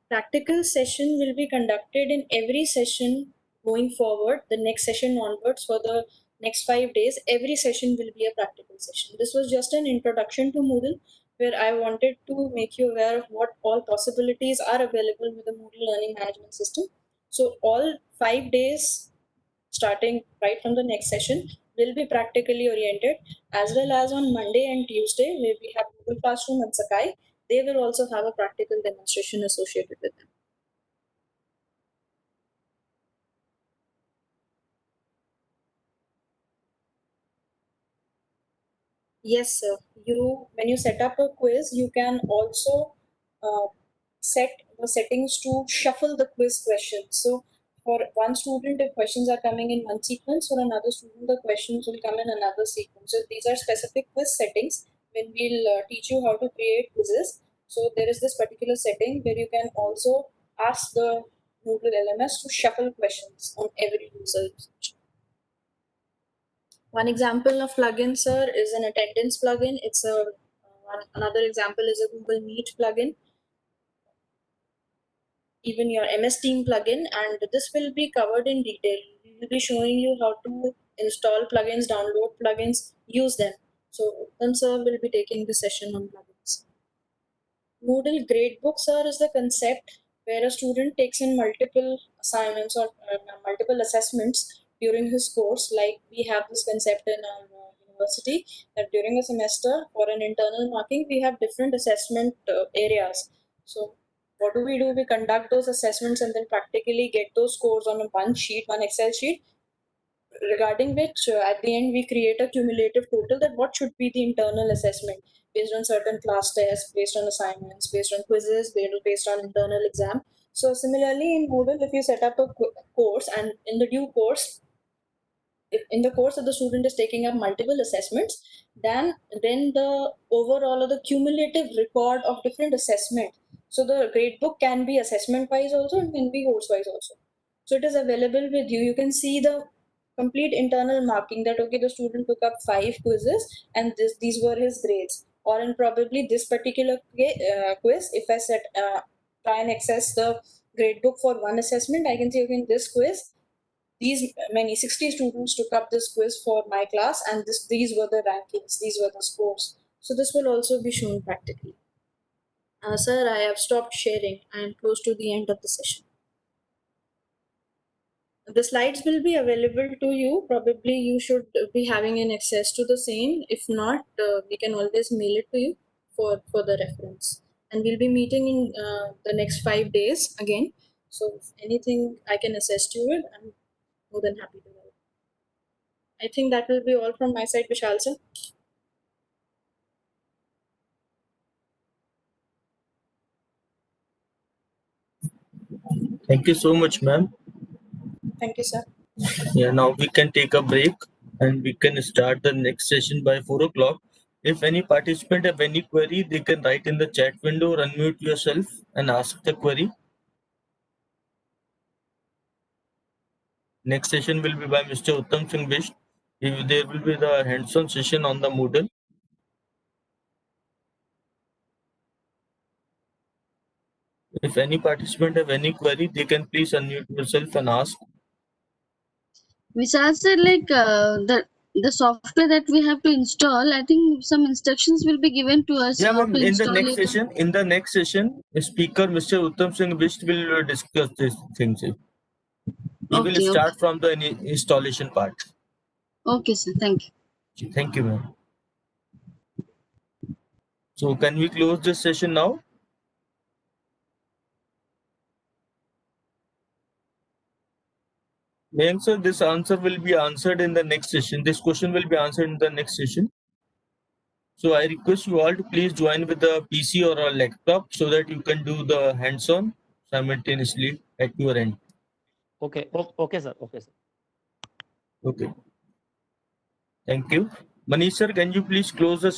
Practical session will be conducted in every session going forward, the next session onwards for the next 5 days. Every session will be a practical session. This was just an introduction to Moodle, where I wanted to make you aware of what all possibilities are available with the Moodle learning management system. So all 5 days starting right from the next session will be practically oriented, as well as on Monday and Tuesday where we have Google Classroom and Sakai. They will also have a practical demonstration associated with them. Yes, sir. You when you set up a quiz, you can also uh, set the settings to shuffle the quiz questions. So for one student, if questions are coming in one sequence, for another student, the questions will come in another sequence. So these are specific quiz settings when we'll teach you how to create quizzes. So there is this particular setting where you can also ask the Moodle LMS to shuffle questions on every user. One example of plugin, sir, is an attendance plugin. It's another example is a Google Meet plugin, even your MS Team plugin, and this will be covered in detail. We will be showing you how to install plugins, download plugins, use them. So Uttam sir will be taking the session on plugins. Moodle Gradebook, sir, is the concept where a student takes in multiple assignments or multiple assessments during his course. Like we have this concept in our university that during a semester for an internal marking, we have different assessment areas. So what do? We conduct those assessments and then practically get those scores on a one sheet, one Excel sheet, regarding which at the end we create a cumulative total that what should be the internal assessment based on certain class tests, based on assignments, based on quizzes, based on internal exam. So similarly in Moodle, if you set up a course and in the due course, if in the course that the student is taking up multiple assessments, then the overall or the cumulative record of different assessment. So the grade book can be assessment wise also and can be course wise also. So it is available with you. You can see the complete internal marking that okay, the student took up 5 quizzes and these were his grades. Or in probably this particular quiz, if I try and access the grade book for one assessment, I can see okay, in this quiz these many 60 students took up this quiz for my class, and these were the rankings, these were the scores. So this will also be shown practically. Sir, I have stopped sharing. I am close to the end of the session. The slides will be available to you. Probably you should be having an access to the same. If not, we can always mail it to you. for the reference. And we'll be meeting in the next 5 days again. So if anything I can assist you with, I'm more than happy to help. I think that will be all from my side, Vishal sir. Thank you so much, ma'am. Thank you, sir. Yeah, now we can take a break and we can start the next session by 4 o'clock. If any participant have any query, they can write in the chat window or unmute yourself and ask the query. Next session will be by Mr. Uttam Singh Bisht. There will be the hands-on session on the Moodle. If any participant have any query, they can please unmute yourself and ask. Vishal said, like the software that we have to install, I think some instructions will be given to us Yeah, how ma'am. to In the install next it. session, speaker Mr. Uttam Singh Bisht will discuss these things. He will Okay, start from the installation part. okay, sir. Thank you. Thank you, ma'am. So can we close this session now? Mayank sir, this answer will be answered in the next session. This question will be answered in the next session. So I request you all to please join with a PC or a laptop so that you can do the hands-on simultaneously at your end. Okay, okay, sir. Okay, sir. Okay. Thank you. Manish sir, can you please close the